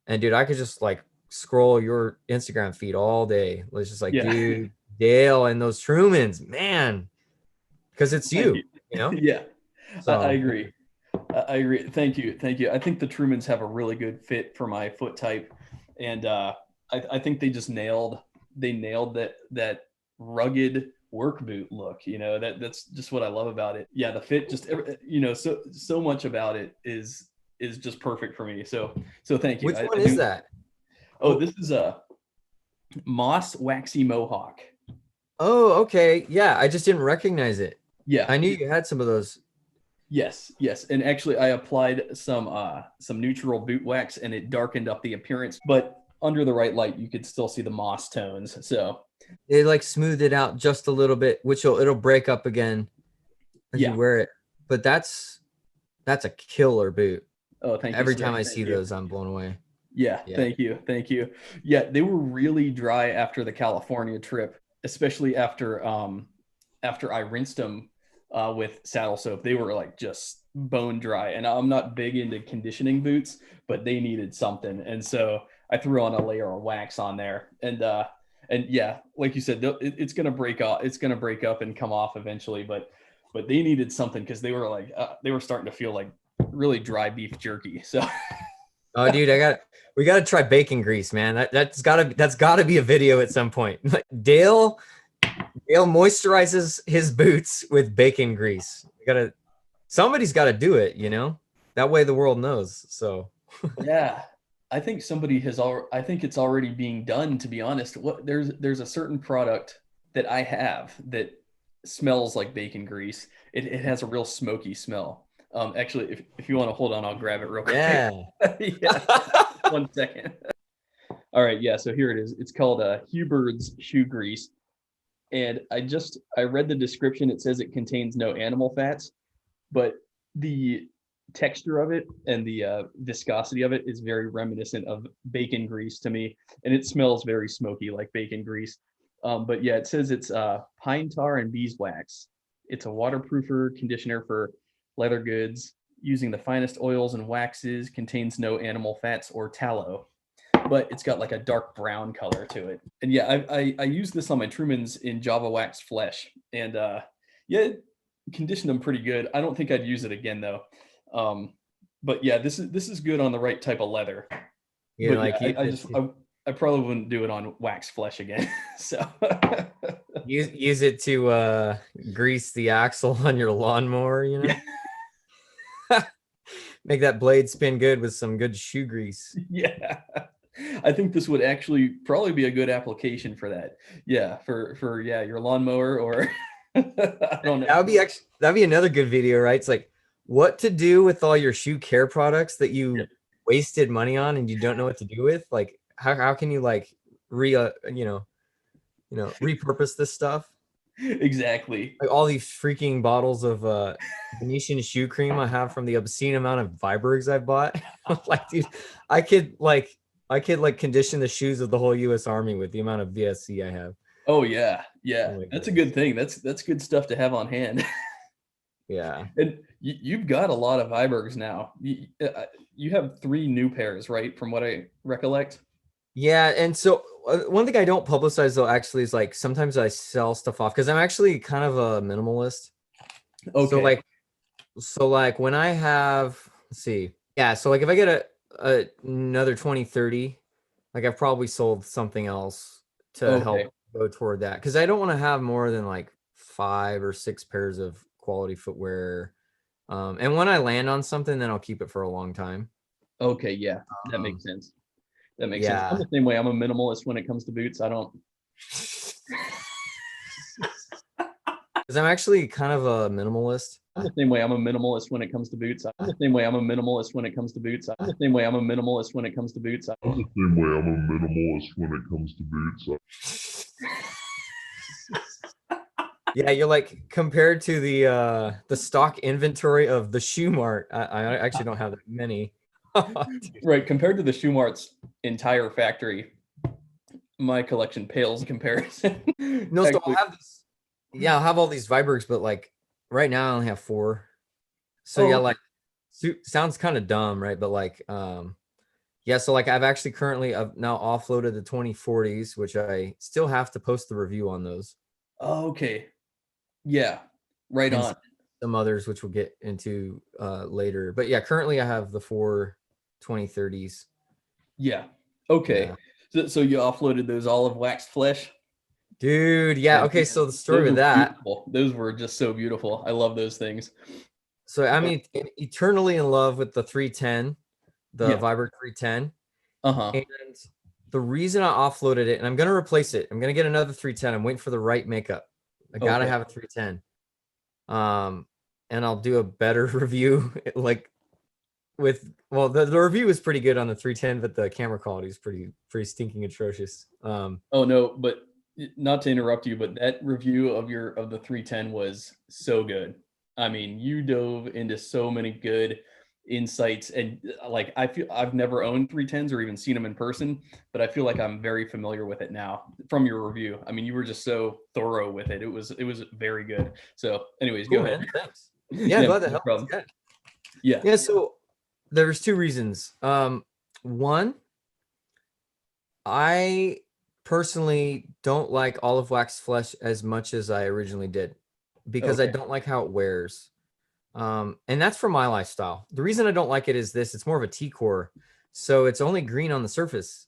And dude, I could just like scroll your Instagram feed all day. It's just like, dude, Dale and those Trumans, man. Because it's you know? Yeah. So, I agree. I agree. Thank you. I think the Trumans have a really good fit for my foot type. And I think they just nailed that rugged work boot look, you know, that's just what I love about it. Yeah. The fit, just, you know, so much about it is just perfect for me. So thank you. Which one is that? Oh, this is a Moss Waxy Mohawk. Oh, okay. Yeah. I just didn't recognize it. Yeah. I knew you had some of those. Yes. And actually I applied some neutral boot wax and it darkened up the appearance, but under the right light, you could still see the moss tones. So it like smoothed it out just a little bit, which it'll break up again as you wear it. But that's a killer boot. Oh, thank you. Every time I see those, I'm blown away. Yeah. Thank you. Yeah. They were really dry after the California trip, especially after I rinsed them with saddle soap. They were like just bone dry, and I'm not big into conditioning boots, but they needed something. And so I threw on a layer of wax on there, and And yeah, like you said, it's going to break off. It's going to break up and come off eventually. But they needed something because they were like, they were starting to feel like really dry beef jerky. So, oh, dude, we got to try bacon grease, man. That's gotta be a video at some point. Dale moisturizes his boots with bacon grease. Somebody's got to do it, you know? That way the world knows. So yeah, I think somebody has I think it's already being done, to be honest. There's a certain product that I have that smells like bacon grease. It has a real smoky smell. Actually, if you want to hold on, I'll grab it real quick. Yeah. Yeah. 1 second. All right, yeah, so here it is. It's called Hubert's Shoe Grease. And I read the description. It says it contains no animal fats, but the texture of it and the viscosity of it is very reminiscent of bacon grease to me, and it smells very smoky like bacon grease. But yeah, it says it's pine tar and beeswax. It's a waterproofer conditioner for leather goods using the finest oils and waxes, contains no animal fats or tallow, but it's got like a dark brown color to it. And yeah, I used this on my Trumans in Java Wax Flesh, and yeah, it conditioned them pretty good. I don't think I'd use it again though. But yeah, this is good on the right type of leather. Yeah, like yeah, I probably wouldn't do it on wax flesh again. So use it to grease the axle on your lawnmower, you know. Yeah. Make that blade spin good with some good shoe grease. Yeah, I think this would actually probably be a good application for that. Yeah, for yeah, your lawnmower, or I don't know. That'd be another good video, right? It's like what to do with all your shoe care products that you wasted money on and you don't know what to do with. Like how can you like repurpose this stuff? Exactly. Like all these freaking bottles of Venetian shoe cream I have from the obscene amount of Vibergs I've bought. Like, dude, I could condition the shoes of the whole US Army with the amount of VSC I have. Oh yeah. Yeah. Oh, that's a good thing. That's good stuff to have on hand. Yeah. And you've got a lot of Vibergs now. You have 3 new pairs, right? From what I recollect. Yeah. And so one thing I don't publicize though, actually, is like sometimes I sell stuff off because I'm actually kind of a minimalist. Okay. So like when I have, let's see. Yeah. So like if I get another 20, 30, like I've probably sold something else to help go toward that. Cause I don't want to have more than like 5 or 6 pairs of quality footwear. And when I land on something, then I'll keep it for a long time. Okay. Yeah. That makes sense. That makes sense. I'm the same way. I'm a minimalist when it comes to boots. I don't. Because I'm actually kind of a minimalist. I'm the same way. I'm a minimalist when it comes to boots. I'm the same way. I'm a minimalist when it comes to boots. I'm the same way. I'm a minimalist when it comes to boots. I'm the same way. I'm a minimalist when it comes to boots. Yeah, you're like compared to the stock inventory of the Shoe Mart. I actually don't have that many. Right, compared to the Shoe Mart's entire factory, my collection pales in comparison. No, so I'll have this. Yeah, I'll have all these Vibergs, but like right now I only have 4. So yeah, like sounds kind of dumb, right? But like yeah, so like I've now offloaded the 2040s, which I still have to post the review on those. Oh, okay. Yeah, right on. Some others which we'll get into later. But yeah, currently I have the 4 2030s. Yeah. Okay. Yeah. So you offloaded those olive waxed flesh? Dude, yeah. Okay, so the story with that. Beautiful. Those were just so beautiful. I love those things. So I mean, eternally in love with the 310, the Viberg 310. And the reason I offloaded it, and I'm gonna replace it. I'm gonna get another 310. I'm waiting for the right makeup. I gotta have a 310. And I'll do a better review like the review is pretty good on the 310, but the camera quality is pretty stinking atrocious. Oh no, but not to interrupt you, but that review of the 310 was so good. I mean, you dove into so many good insights, and like I feel I've never owned 310s or even seen them in person, but I feel like I'm very familiar with it now from your review. I mean, you were just so thorough with it. It was very good. So anyways, go ahead. Thanks. Yeah, glad that helped. Yeah. So there's 2 reasons. One, I personally don't like olive wax flesh as much as I originally did because I Okay. don't like how it wears. And that's for my lifestyle. The reason I don't like it is this, it's more of a T-core. So it's only green on the surface.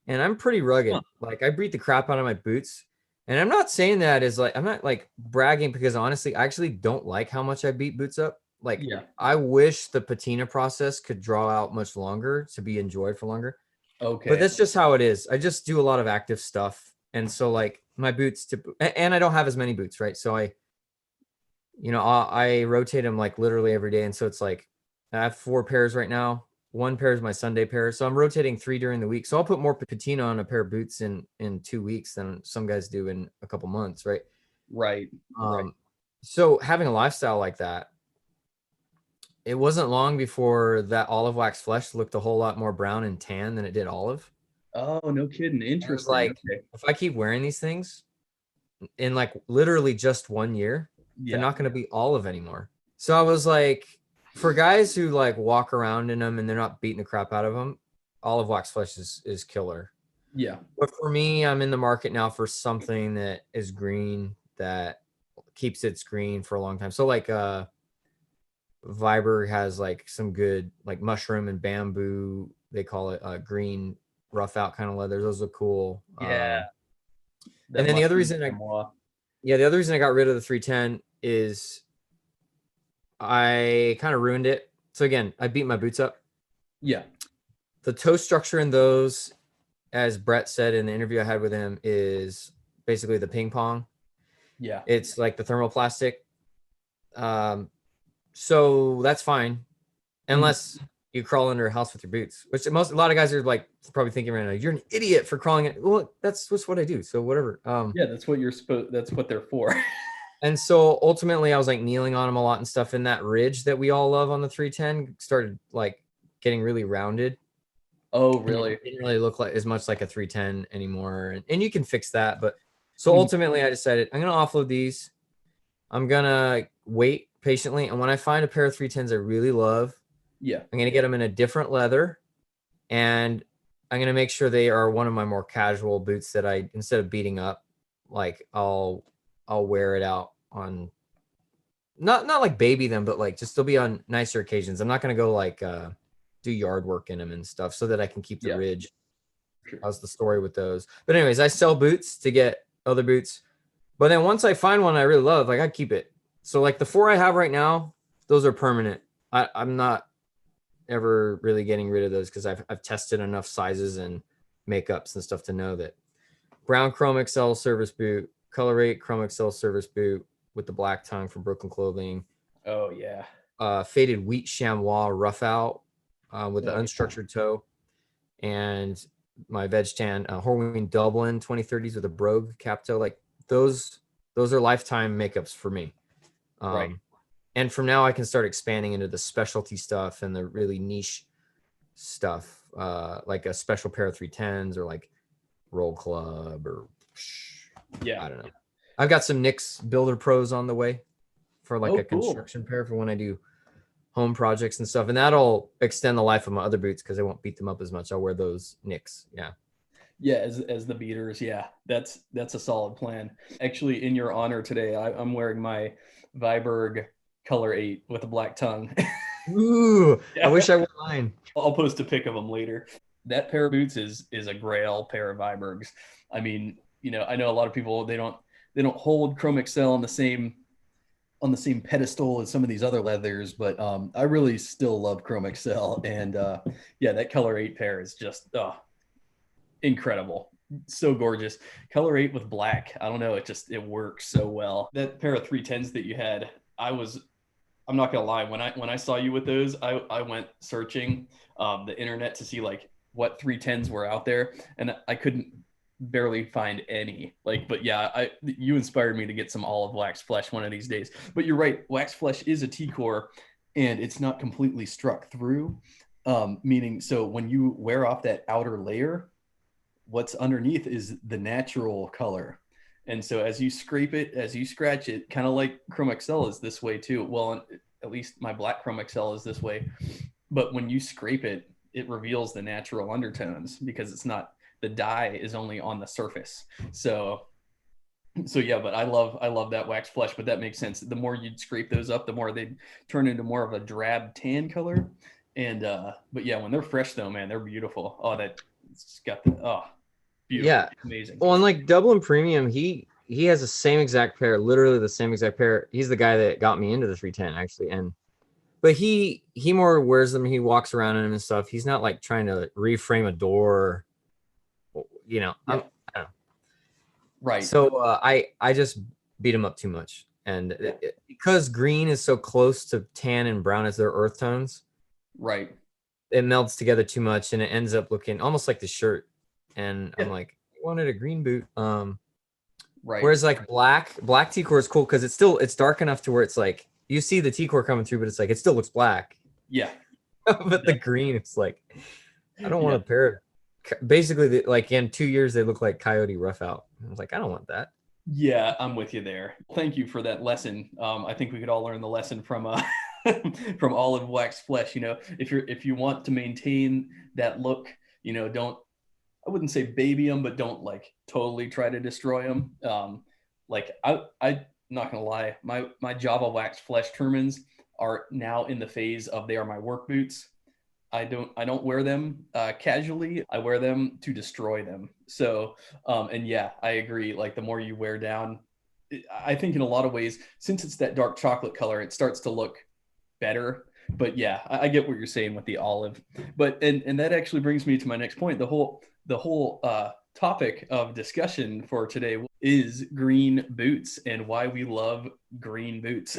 And I'm pretty rugged. Huh. Like I beat the crap out of my boots. And I'm not saying that as like, I'm not like bragging because honestly, I actually don't like how much I beat boots up. Like Yeah. I wish the patina process could draw out much longer to be enjoyed for longer. But Okay. that's just how it is. I just do a lot of active stuff. And so like my boots and I don't have as many boots, right? So I rotate them like literally every day. And so it's like I have 4 pairs right now. 1 pair is my Sunday pair. So I'm rotating 3 during the week. So I'll put more patina on a pair of boots in 2 weeks than some guys do in a couple months, right? Right. Right. So having a lifestyle like that, it wasn't long before that olive wax flesh looked a whole lot more brown and tan than it did olive. Oh, no kidding. And it was Interesting. like, Okay. if I keep wearing these things in like literally just 1 year, they're Yeah. not going to be olive anymore. So I was like, for guys who like walk around in them and they're not beating the crap out of them, olive wax flesh is killer. Yeah. But for me, I'm in the market now for something that is green, that keeps its green for a long time. So like Viberg has like some good like mushroom and bamboo, they call it green rough out kind of leather. Those look cool. Yeah. And That then the other mushroom reason chamois. the other reason I got rid of the 310 is I kind of ruined it. So again, I beat my boots up. Yeah. The toe structure in those, as Brett said in the interview I had with him, is basically the ping pong. Yeah. It's like the thermoplastic. So that's fine, unless you crawl under a house with your boots, which a lot of guys are like probably thinking right now, you're an idiot for crawling it. Well, that's just what I do. So whatever. Yeah, that's what you're supposed, that's what they're for. And so ultimately I was like kneeling on them a lot and stuff, and that ridge that we all love on the 310 started like getting really rounded. Oh, And really? it didn't really look like as much like a 310 anymore. And you can fix that. But so ultimately I decided I'm going to offload these. I'm going to wait patiently. And when I find a pair of 310s I really love, Yeah. I'm going to get them in a different leather. And I'm going to make sure they are one of my more casual boots that I, instead of beating up, like I'll wear it out on, not like baby them, but like just they'll be on nicer occasions. I'm not going to go like do yard work in them and stuff so that I can keep the ridge. Sure. How's the story with those? But anyways, I sell boots to get other boots. But then once I find one I really love, like I keep it. So like the 4 I have right now, those are permanent. I'm not ever really getting rid of those because I've tested enough sizes and makeups and stuff to know that brown Chrome XL service boot, color 8 Chrome XL service boot with the black tongue from Brooklyn Clothing. Oh yeah. Faded wheat chamois rough out with the unstructured toe, and my veg tan Horween Dublin 2030s with a brogue cap toe. Like those are lifetime makeups for me. Right. And from now I can start expanding into the specialty stuff and the really niche stuff, like a special pair of 310s or like Roll Club or I don't know. I've got some Nix Builder Pros on the way for like a construction pair for when I do home projects and stuff, and that'll extend the life of my other boots because I won't beat them up as much. I'll wear those Nix. Yeah, as the beaters. Yeah, that's a solid plan. Actually, in your honor today, I'm wearing my Viberg color 8 with a black tongue. Ooh, yeah. I wish I wore mine. I'll post a pic of them later. That pair of boots is a grail pair of Vibergs. I mean, I know a lot of people, they don't hold Chrome XL on the same pedestal as some of these other leathers, but I really still love Chrome XL. And yeah, that color 8 pair is just incredible. So gorgeous. Color 8 with black. I don't know. It works so well. That pair of 310s that you had, I'm not gonna lie, when I saw you with those, I went searching the internet to see like what 310s were out there, and I couldn't barely find any. But yeah, you inspired me to get some olive wax flesh one of these days. But you're right, wax flesh is a T-core and it's not completely struck through, meaning so when you wear off that outer layer, what's underneath is the natural color. And so as you scrape it, as you scratch it, kind of like Chrome XL is this way too. Well, at least my black Chrome XL is this way. But when you scrape it, it reveals the natural undertones because it's not the dye is only on the surface. So yeah, but I love that wax flesh, but that makes sense. The more you'd scrape those up, the more they'd turn into more of a drab tan color. And but yeah, when they're fresh though, man, they're beautiful. Oh, it's got the beautiful, Yeah, amazing. well, and like Dublin Premium, he has the same exact pair, literally the same exact pair. He's the guy that got me into the 310 actually, and but he more wears them. He walks around in them and stuff. He's not like trying to reframe a door, you know. Yeah. I don't know. Right. So I just beat him up too much, and because green is so close to tan and brown as their earth tones, right, it melts together too much, and it ends up looking almost like the shirt. And I'm like, I wanted a green boot. Right. Whereas like black T-core is cool because it's dark enough to where it's like you see the T-core coming through, but it's like it still looks black. Yeah. But the green, it's like I don't want a pair of. Basically, like in 2 years, they look like Coyote Rough Out. I was like, I don't want that. Yeah, I'm with you there. Thank you for that lesson. I think we could all learn the lesson from from olive wax flesh. You know, if you want to maintain that look, you know, I wouldn't say baby them, but don't like totally try to destroy them. Like I'm not gonna lie, my Java wax flesh Termins are now in the phase of they are my work boots. I don't wear them casually. I wear them to destroy them. So, and yeah, I agree. Like the more you wear down, I think in a lot of ways, since it's that dark chocolate color, it starts to look better. But yeah, I get what you're saying with the olive. But and that actually brings me to my next point. The whole topic of discussion for today is green boots and why we love green boots.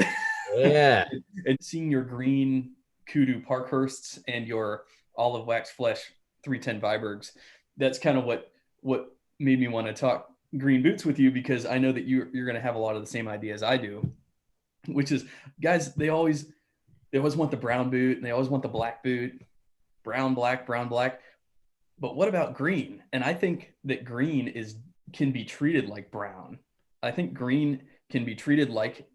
Yeah. And seeing your green kudu Parkhursts and your olive wax flesh 310 Vibergs, that's kind of what made me want to talk green boots with you, because I know that you're going to have a lot of the same ideas I do, which is, guys, they always want the brown boot and they always want the black boot, brown black. But what about green? And I think that green can be treated like brown. I think green can be treated like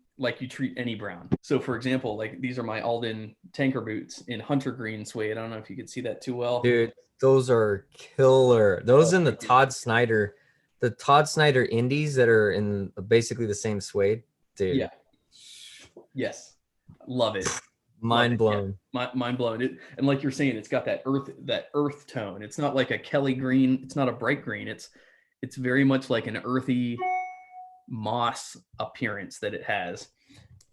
you treat any brown. So for example, like these are my Alden tanker boots in hunter green suede. I don't know if you could see that too well. Dude, those are killer. Those in the Todd Snyder indies that are in basically the same suede. Dude. Yeah. Yes. Love it. Mind blown. Yeah. Mind blown. And like you're saying, it's got that earth tone. It's not like a Kelly green. It's not a bright green. It's very much like an earthy moss appearance that it has,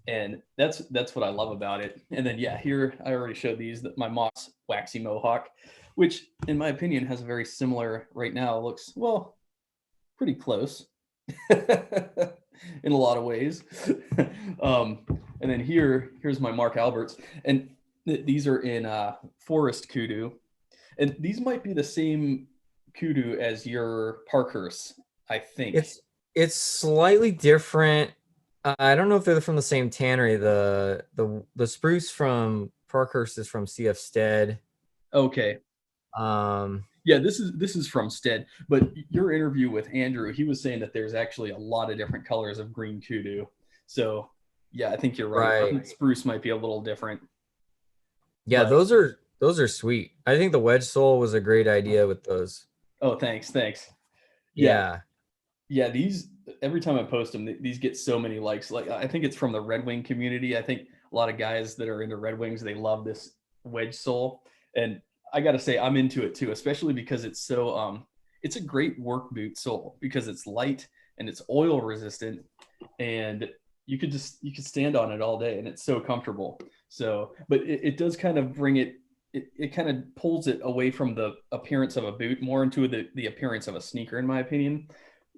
and that's what I love about it. And then yeah, here I already showed these, that my moss waxy mohawk, which in my opinion has a very similar, right now looks, well, pretty close in a lot of ways. And then here's my Mark Alberts, and these are in forest kudu, and these might be the same kudu as your Parkhurst, I think. It's slightly different. I don't know if they're from the same tannery. The spruce from Parkhurst is from CF Stead. Okay. Yeah, this is from Stead. But your interview with Andrew, he was saying that there's actually a lot of different colors of green kudu. So yeah, I think you're right. I think spruce might be a little different. Yeah, but those are sweet. I think the wedge sole was a great idea with those. Oh, thanks. Yeah. Yeah, these, every time I post them, these get so many likes. Like, I think it's from the Red Wing community. I think a lot of guys that are into Red Wings, they love this wedge sole. And I got to say, I'm into it too, especially because it's so, it's a great work boot sole because it's light and it's oil resistant, and you could stand on it all day and it's so comfortable. So, but it does kind of bring it kind of pulls it away from the appearance of a boot more into the appearance of a sneaker, in my opinion.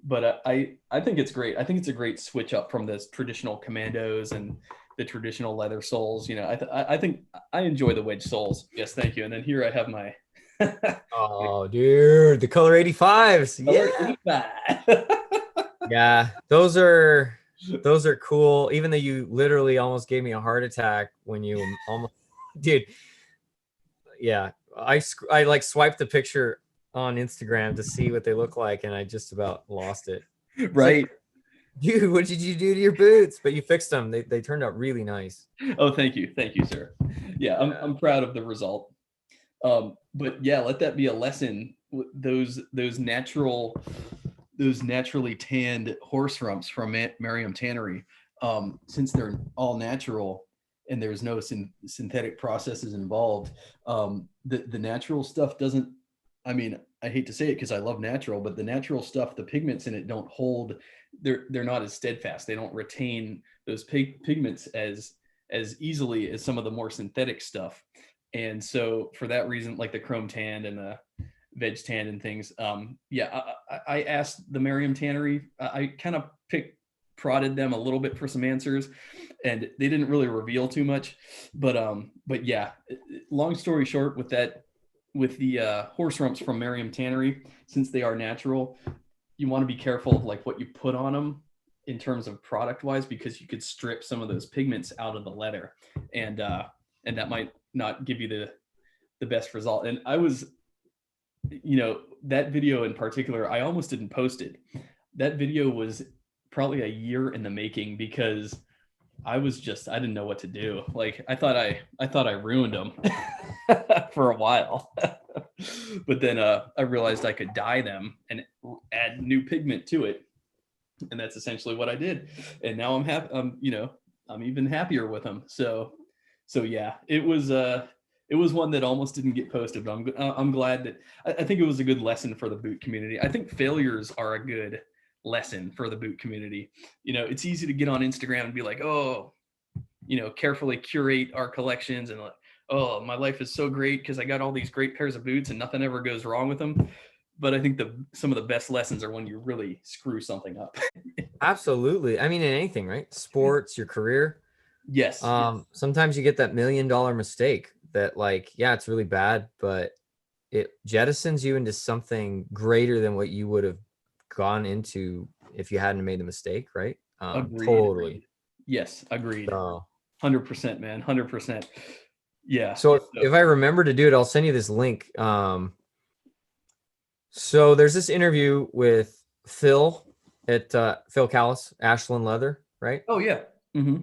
But I think it's great. I think it's a great switch up from the traditional commandos and the traditional leather soles. You know, I think I enjoy the wedge soles. Yes, thank you. And then here I have my oh, dude, the color 85s. Color yeah. 85. Yeah, those are cool. Even though you literally almost gave me a heart attack when you almost, dude. Yeah, I like swiped the picture on Instagram to see what they look like, and I just about lost it. Right. Like, dude, what did you do to your boots? But you fixed them. They turned out really nice. Oh, thank you, sir. Yeah, I'm proud of the result. But yeah, let that be a lesson those naturally tanned horse rumps from Merriam Tannery, since they're all natural and there's no synthetic processes involved, the natural stuff doesn't, I mean, I hate to say it because I love natural, but the natural stuff, the pigments in it don't hold, they're not as steadfast. They don't retain those pigments as easily as some of the more synthetic stuff. And so for that reason, like the chrome tanned and the veg tan and things, I asked the Merriam Tannery, I kind of prodded them a little bit for some answers, and they didn't really reveal too much. But yeah, long story short, with the horse rumps from Merriam Tannery, since they are natural, you want to be careful of like what you put on them in terms of product wise, because you could strip some of those pigments out of the leather, and that might not give you the best result. And I was, that video in particular, I almost didn't post it. That video was probably a year in the making, because I didn't know what to do. Like I thought I ruined them for a while. But then I realized I could dye them and add new pigment to it. And that's essentially what I did. And now I'm happy. I'm even happier with them. So yeah, it was one that almost didn't get posted, but I'm glad that I think it was a good lesson for the boot community. I think failures are a good lesson for the boot community. It's easy to get on Instagram and be like, oh, carefully curate our collections and like, oh, my life is so great because I got all these great pairs of boots and nothing ever goes wrong with them. But I think some of the best lessons are when you really screw something up. Absolutely. I mean, in anything, right? Sports, your career. Yes. Sometimes you get that $1 million mistake that like, yeah, it's really bad, but it jettisons you into something greater than what you would have gone into if you hadn't made the mistake, right? Agreed. Totally. Yes, agreed. 100%, man. 100%. Yeah. So if I remember to do it, I'll send you this link. So there's this interview with Phil at Phil Callis, Ashland Leather, right? Oh yeah. Mm-hmm.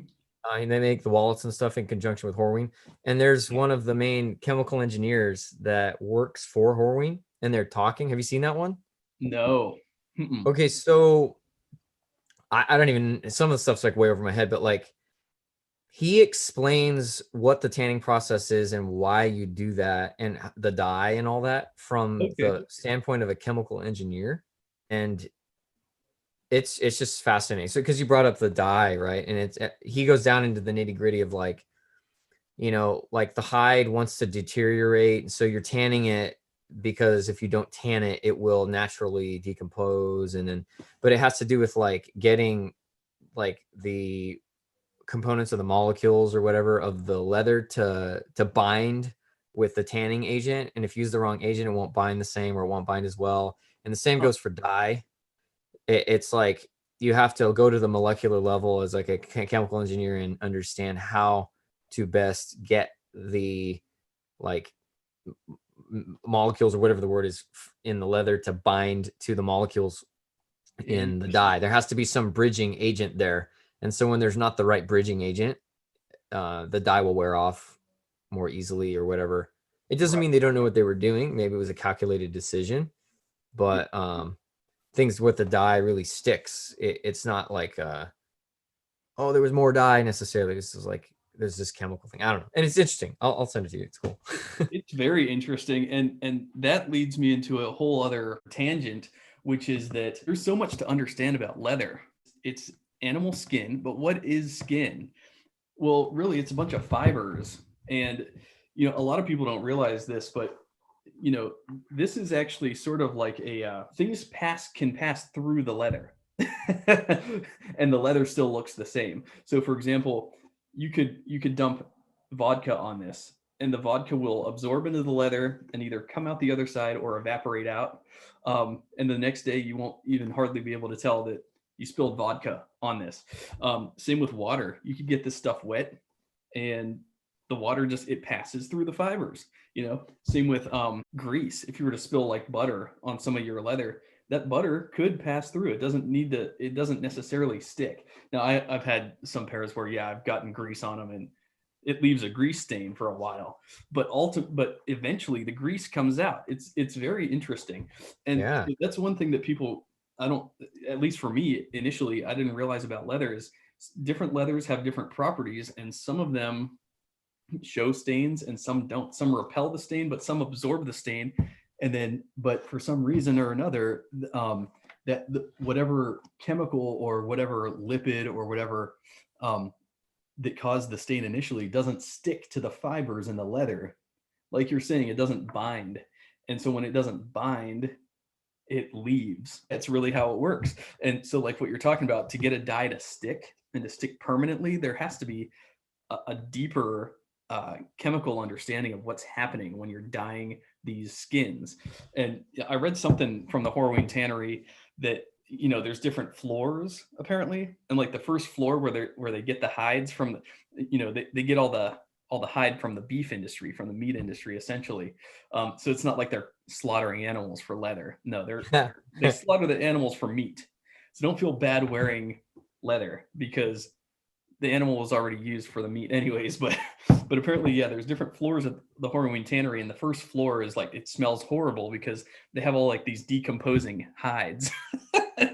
And they make the wallets and stuff in conjunction with Horween. And there's one of the main chemical engineers that works for Horween, and they're talking. Have you seen that one? No. Mm-mm. Okay, so I don't even, some of the stuff's like way over my head, but like he explains what the tanning process is and why you do that and the dye and all that from the standpoint of a chemical engineer. And it's just fascinating. So because you brought up the dye, right? And he goes down into the nitty gritty of like, like the hide wants to deteriorate. So you're tanning it because if you don't tan it, it will naturally decompose. But it has to do with like getting like the components of the molecules or whatever of the leather to bind with the tanning agent. And if you use the wrong agent, it won't bind the same, or it won't bind as well. And the same goes for dye. It's like you have to go to the molecular level as like a chemical engineer and understand how to best get the like molecules or whatever the word is in the leather to bind to the molecules in the dye. There has to be some bridging agent there. And so when there's not the right bridging agent, the dye will wear off more easily or whatever. It doesn't mean they don't know what they were doing. Maybe it was a calculated decision, but things with the dye really sticks. It's not like, there was more dye necessarily. This is like, there's this chemical thing. I don't know. And it's interesting. I'll send it to you. It's cool. It's very interesting. And that leads me into a whole other tangent, which is that there's so much to understand about leather. It's animal skin, but what is skin? Well, really, it's a bunch of fibers. And, a lot of people don't realize this, but, this is actually sort of like things can pass through the leather and the leather still looks the same. So for example, you could dump vodka on this, and the vodka will absorb into the leather and either come out the other side or evaporate out. And the next day you won't even hardly be able to tell that you spilled vodka on this. Same with water. You could get this stuff wet and the water it passes through the fibers, Same with grease. If you were to spill like butter on some of your leather, that butter could pass through. It doesn't necessarily stick. Now I've had some pairs where, I've gotten grease on them and it leaves a grease stain for a while, but eventually the grease comes out. It's very interesting. And that's one thing that people, at least for me initially, I didn't realize about leather is different leathers have different properties, and some of them show stains and some don't. Some repel the stain, but some absorb the stain. And then, but for some reason or another, whatever chemical or whatever lipid or whatever that caused the stain initially doesn't stick to the fibers in the leather. Like you're saying, it doesn't bind. And so when it doesn't bind, it leaves. That's really how it works. And so like what you're talking about, to get a dye to stick and to stick permanently, there has to be a deeper chemical understanding of what's happening when you're dyeing these skins. And I read something from the Horween Tannery that, you know, there's different floors apparently, and like the first floor where they get the hides from, you know, they get all the hide from the beef industry, from the meat industry essentially. So it's not like they're slaughtering animals for leather. No, they slaughter the animals for meat. So don't feel bad wearing leather because the animal was already used for the meat anyways. But apparently, yeah, there's different floors at the Horween Tannery, and the first floor is like, it smells horrible because they have all like these decomposing hides.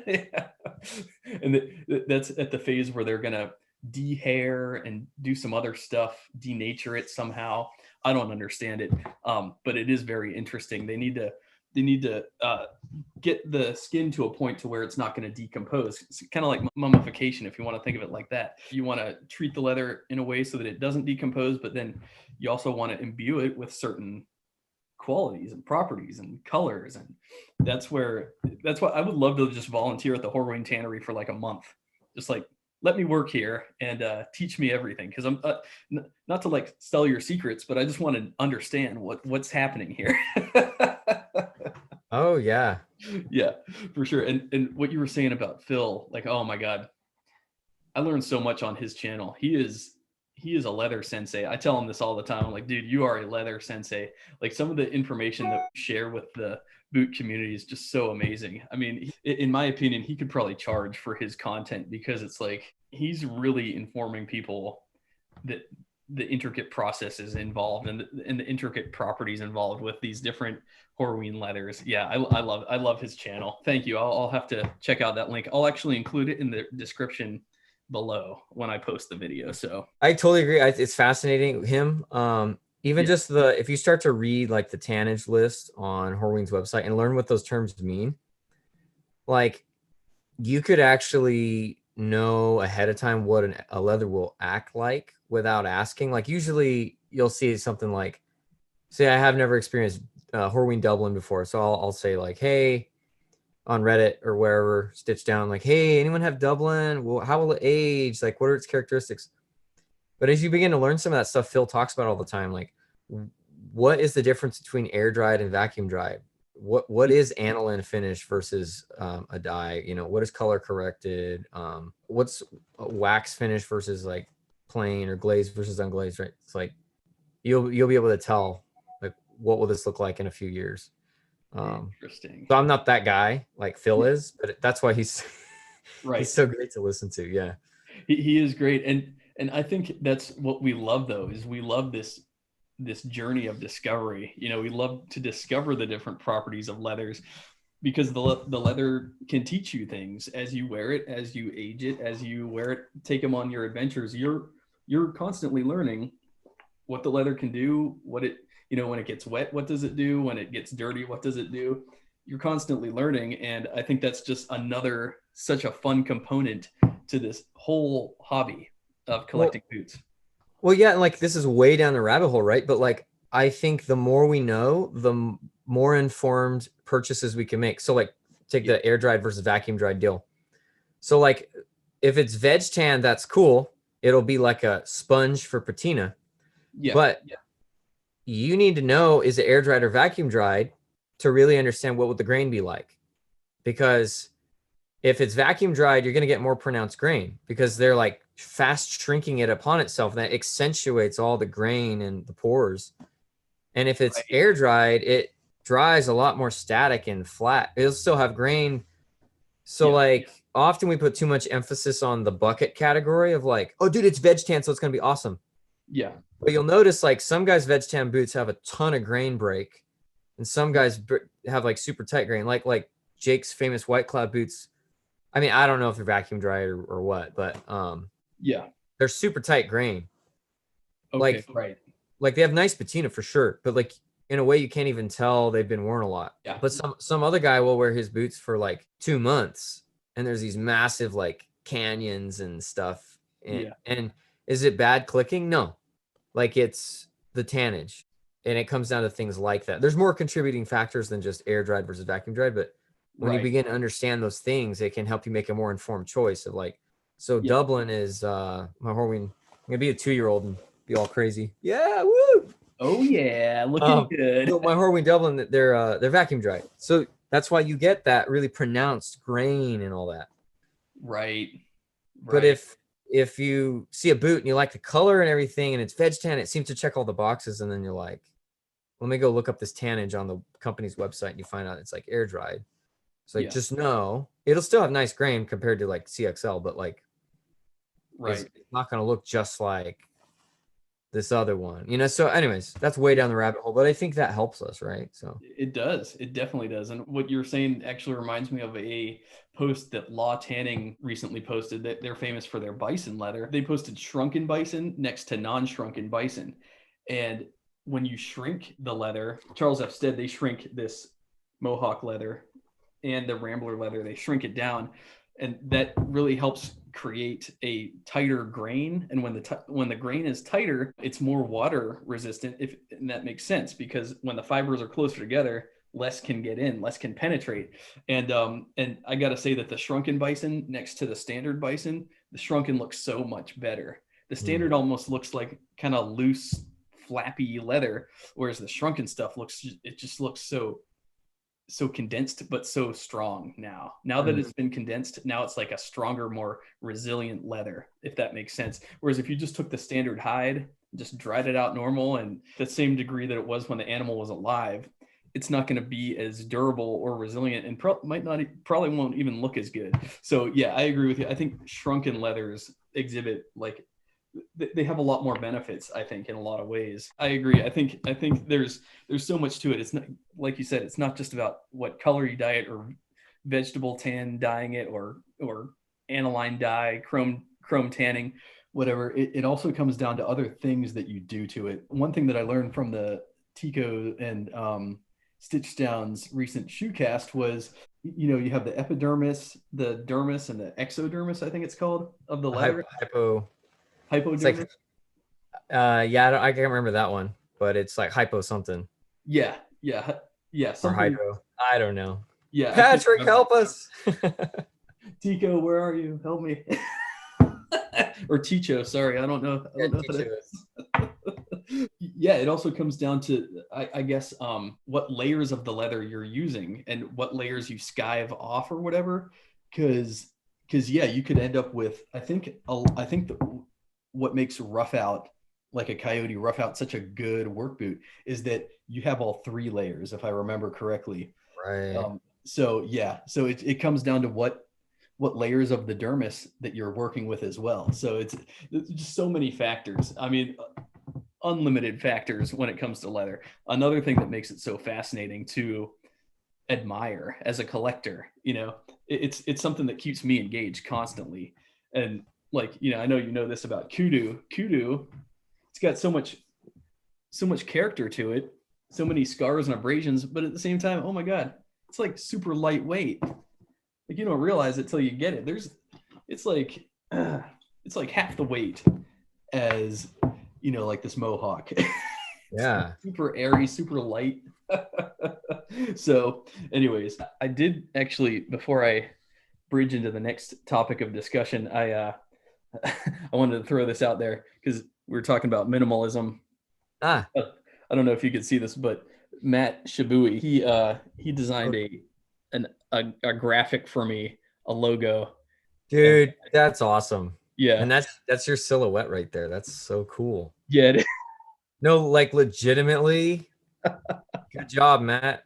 Yeah. And that's at the phase where they're gonna de-hair and do some other stuff, denature it somehow. I don't understand it, but it is very interesting. They need to get the skin to a point to where it's not going to decompose. It's kind of like mummification, if you want to think of it like that. You want to treat the leather in a way so that it doesn't decompose, but then you also want to imbue it with certain qualities and properties and colors. And that's why I would love to just volunteer at the Horween Tannery for like a month. Just like, let me work here and teach me everything. Because I'm not to like sell your secrets, but I just want to understand what's happening here. Oh yeah. Yeah, for sure. And what you were saying about Phil, like, oh my God, I learned so much on his channel. He is a leather sensei. I tell him this all the time. I'm like, dude, you are a leather sensei. Like some of the information that we share with the boot community is just so amazing. I mean, in my opinion, he could probably charge for his content because it's like, he's really informing people that the intricate processes involved and the intricate properties involved with these different Horween leathers. Yeah, I love his channel. Thank you. I'll have to check out that link. I'll actually include it in the description below when I post the video. So I totally agree. It's fascinating him. Even just if you start to read like the tannage list on Horween's website and learn what those terms mean, like you could actually know ahead of time what a leather will act like without asking. Like usually you'll see something like, say I have never experienced Horween Dublin before, so I'll say like, hey, on Reddit or wherever, stitch down like, hey, anyone have Dublin? Well, how will it age? Like, what are its characteristics? But as you begin to learn some of that stuff Phil talks about all the time, like what is the difference between air dried and vacuum dried? What is aniline finish versus a dye? You know, what is color corrected? What's a wax finish versus like plain or glazed versus unglazed, right? It's like you'll be able to tell like what will this look like in a few years. Interesting. So I'm not that guy like Phil is, but that's why he's right. He's so great to listen to. Yeah, he is great, and I think that's what we love though, is we love this journey of discovery. You know, we love to discover the different properties of leathers because the leather can teach you things as you wear it, as you age it, as you wear it, take them on your adventures. You're constantly learning what the leather can do, what it, you know, when it gets wet, what does it do? When it gets dirty, what does it do? You're constantly learning. And I think that's just such a fun component to this whole hobby of collecting boots. Well, yeah, like this is way down the rabbit hole, right? But like, I think the more we know, the more informed purchases we can make. So like take the air dried versus vacuum dried deal. So like if it's veg tan, that's cool. It'll be like a sponge for patina. Yeah. But you need to know, is it air dried or vacuum dried to really understand what would the grain be like? Because if it's vacuum dried, you're going to get more pronounced grain because they're like fast shrinking it upon itself. That accentuates all the grain and the pores. And if it's air dried, it dries a lot more static and flat. It'll still have grain. So often we put too much emphasis on the bucket category of like, oh dude, it's veg tan, so it's going to be awesome. Yeah. But you'll notice like some guys' veg tan boots have a ton of grain break, and some guys have like super tight grain, like Jake's famous White Cloud boots. I mean, I don't know if they're vacuum dried or what, but yeah, they're super tight grain. Okay, right. Like they have nice patina for sure, but like in a way you can't even tell they've been worn a lot. Yeah. But some other guy will wear his boots for like 2 months, and there's these massive like canyons and stuff. And is it bad clicking? No. Like it's the tannage. And it comes down to things like that. There's more contributing factors than just air dried versus vacuum dried, but when you begin to understand those things, it can help you make a more informed choice of like, so Dublin is my Horween. I'm gonna be a 2-year-old and be all crazy. Yeah, woo! Oh yeah, looking good. So my Horween Dublin, they're vacuum dried. So that's why you get that really pronounced grain and all that. Right. But if you see a boot and you like the color and everything and it's veg tan, it seems to check all the boxes, and then you're like, let me go look up this tannage on the company's website, and you find out it's like air dried. So like, just know it'll still have nice grain compared to like CXL, but like, it's not going to look just like this other one, you know? So anyways, that's way down the rabbit hole, but I think that helps us, right? So it does. It definitely does. And what you're saying actually reminds me of a post that Law Tanning recently posted, that they're famous for their bison leather. They posted shrunken bison next to non-shrunken bison. And when you shrink the leather, Charles F. Stead, they shrink this Mohawk leather and the Rambler leather, they shrink it down, and that really helps create a tighter grain. And when the grain is tighter, it's more water resistant, and that makes sense, because when the fibers are closer together, less can get in, less can penetrate. And I got to say that the shrunken bison next to the standard bison, the shrunken looks so much better. The standard almost looks like kind of loose, flappy leather, whereas the shrunken stuff just looks so condensed, but so strong now that it's been condensed. Now it's like a stronger, more resilient leather, if that makes sense. Whereas if you just took the standard hide, just dried it out normal, and the same degree that it was when the animal was alive, it's not going to be as durable or resilient, and probably won't even look as good. So yeah, I agree with you. I think shrunken leathers exhibit like, they have a lot more benefits, I think, in a lot of ways. I agree. I think there's so much to it. It's not, like you said, it's not just about what color you dye it, or vegetable tan dyeing it, or aniline dye, chrome tanning, whatever. It also comes down to other things that you do to it. One thing that I learned from the Tico and Stitch Down's recent shoe cast was, you have the epidermis, the dermis, and the exodermis, I think it's called, of the leather. Hypodermis? Like, I can't remember that one, but it's like hypo something. Yeah. Or hydro. I don't know. Yeah. Patrick, help us. Tico, where are you? Help me. Or Ticho, sorry. I don't know. Yeah, it also comes down to, I guess, what layers of the leather you're using and what layers you skive off or whatever. Because yeah, you could end up with, I think what makes Rough Out, like a Coyote Rough Out, such a good work boot is that you have all 3 layers, if I remember correctly. Right. So it comes down to what layers of the dermis that you're working with as well. So it's just so many factors. I mean, unlimited factors when it comes to leather. Another thing that makes it so fascinating to admire as a collector, it's something that keeps me engaged constantly. And like, I know you know this about Kudu. It's got so much character to it, so many scars and abrasions, but at the same time, oh my God, it's like super lightweight. Like, you don't realize it till you get it. It's like half the weight as, like this Mohawk. Yeah. Super airy, super light. So anyways, I did actually, before I bridge into the next topic of discussion, I wanted to throw this out there because we were talking about minimalism. I don't know if you could see this, but Matt Shabui, he designed a graphic for me, a logo. Dude, that's awesome. Yeah. And that's your silhouette right there. That's so cool. Yeah. It is. No, like legitimately. Good job, Matt.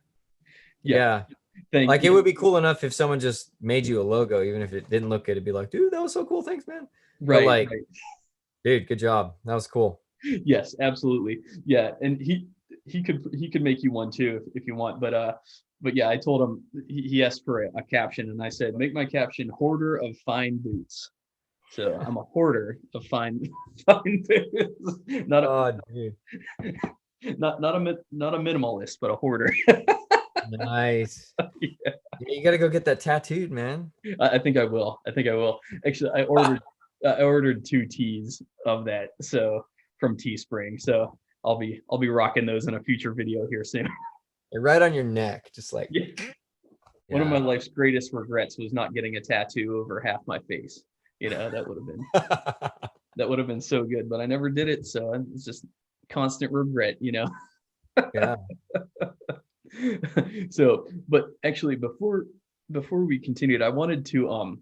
Yeah. It would be cool enough if someone just made you a logo, even if it didn't look good. It'd be like, dude, that was so cool. Thanks, man. Right. But dude, good job. That was cool. Yes, absolutely. Yeah, and he could make you one too if you want. But yeah, I told him he asked for a caption, and I said, make my caption "Hoarder of Fine Boots." So I'm a hoarder of fine fine boots, not a Oh, dude. not a minimalist, but a hoarder. Nice. Yeah, Yeah, you got to go get that tattooed, man. I think I will. I think I will. Actually, I ordered 2 tees of that, so from Teespring. So I'll be rocking those in a future video here soon. They're right on your neck, just like, Yeah. One of my life's greatest regrets was not getting a tattoo over half my face. That would have been so good, but I never did it. So it's just constant regret. Yeah. So, but actually, before we continued, I wanted to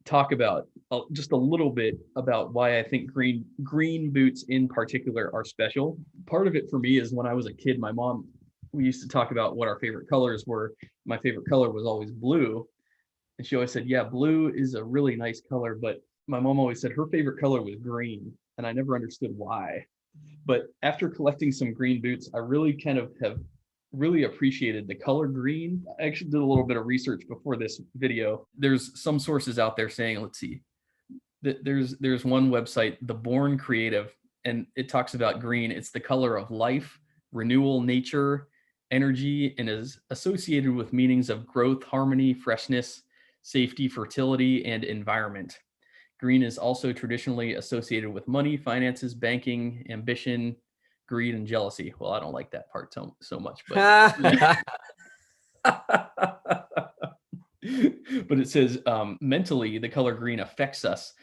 talk about just a little bit about why I think green boots in particular are special. Part of it for me is when I was a kid, my mom, we used to talk about what our favorite colors were. My favorite color was always blue. And she always said, yeah, blue is a really nice color. But my mom always said her favorite color was green. And I never understood why. But after collecting some green boots, I really kind of have really appreciated the color green. I actually did a little bit of research before this video. There's some sources out there saying, let's see, there's one website, The Born Creative, and it talks about green. It's the color of life, renewal, nature, energy, and is associated with meanings of growth, harmony, freshness, safety, fertility, and environment. Green is also traditionally associated with money, finances, banking, ambition, greed, and jealousy. Well, I don't like that part so much, but yeah. But it says mentally, the color green affects us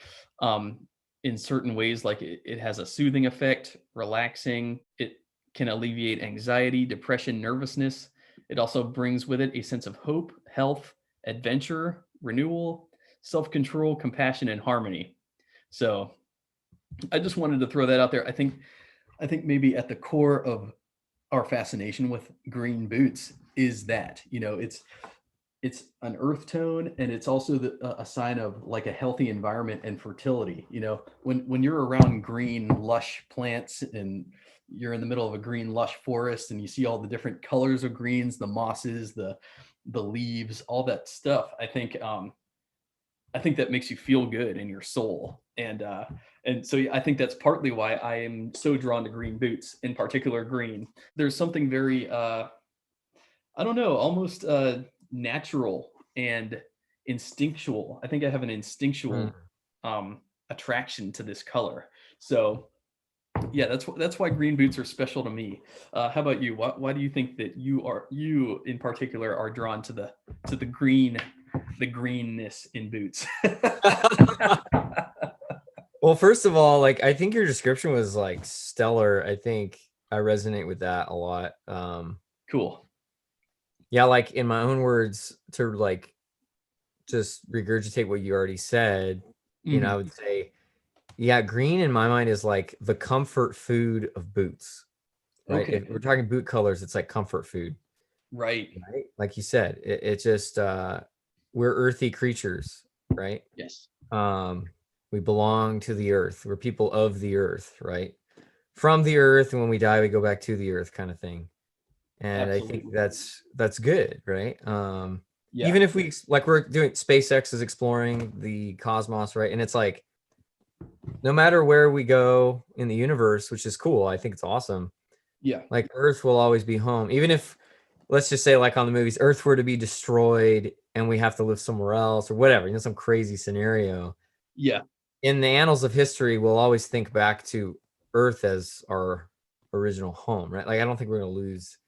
in certain ways, like it has a soothing effect, relaxing. It can alleviate anxiety, depression, nervousness. It also brings with it a sense of hope, health, adventure, renewal, self-control, compassion, and harmony. So I just wanted to throw that out there. I think maybe at the core of our fascination with green boots is that, it's an earth tone, and it's also a sign of like a healthy environment and fertility. When you're around green, lush plants, and you're in the middle of a green, lush forest, and you see all the different colors of greens, the mosses, the leaves, all that stuff. I think that makes you feel good in your soul. And so I think that's partly why I am so drawn to green boots, in particular green. There's something very, I don't know, almost natural and instinctual. I think I have an instinctual attraction to this color. So yeah, that's why green boots are special to me. How about you? Why do you think that you in particular are drawn to the greenness in boots? Well, first of all, like, I think your description was like stellar. I think I resonate with that a lot. Cool. Yeah, like in my own words, to like just regurgitate what you already said, I would say, yeah, green in my mind is like the comfort food of boots, right? Okay. If we're talking boot colors, it's like comfort food. Right. Like you said, it just, we're earthy creatures, right? Yes. We belong to the earth. We're people of the earth, right? From the earth, and when we die, we go back to the earth, kind of thing. And absolutely. I think that's good, right? Yeah. Even if we're doing, SpaceX is exploring the cosmos, right? And it's like, no matter where we go in the universe, which is cool, I think it's awesome. Yeah. Like Earth will always be home. Even if, let's just say, like on the movies, Earth were to be destroyed and we have to live somewhere else or whatever, some crazy scenario. Yeah. In the annals of history, we'll always think back to Earth as our original home, right? Like, I don't think we're going to lose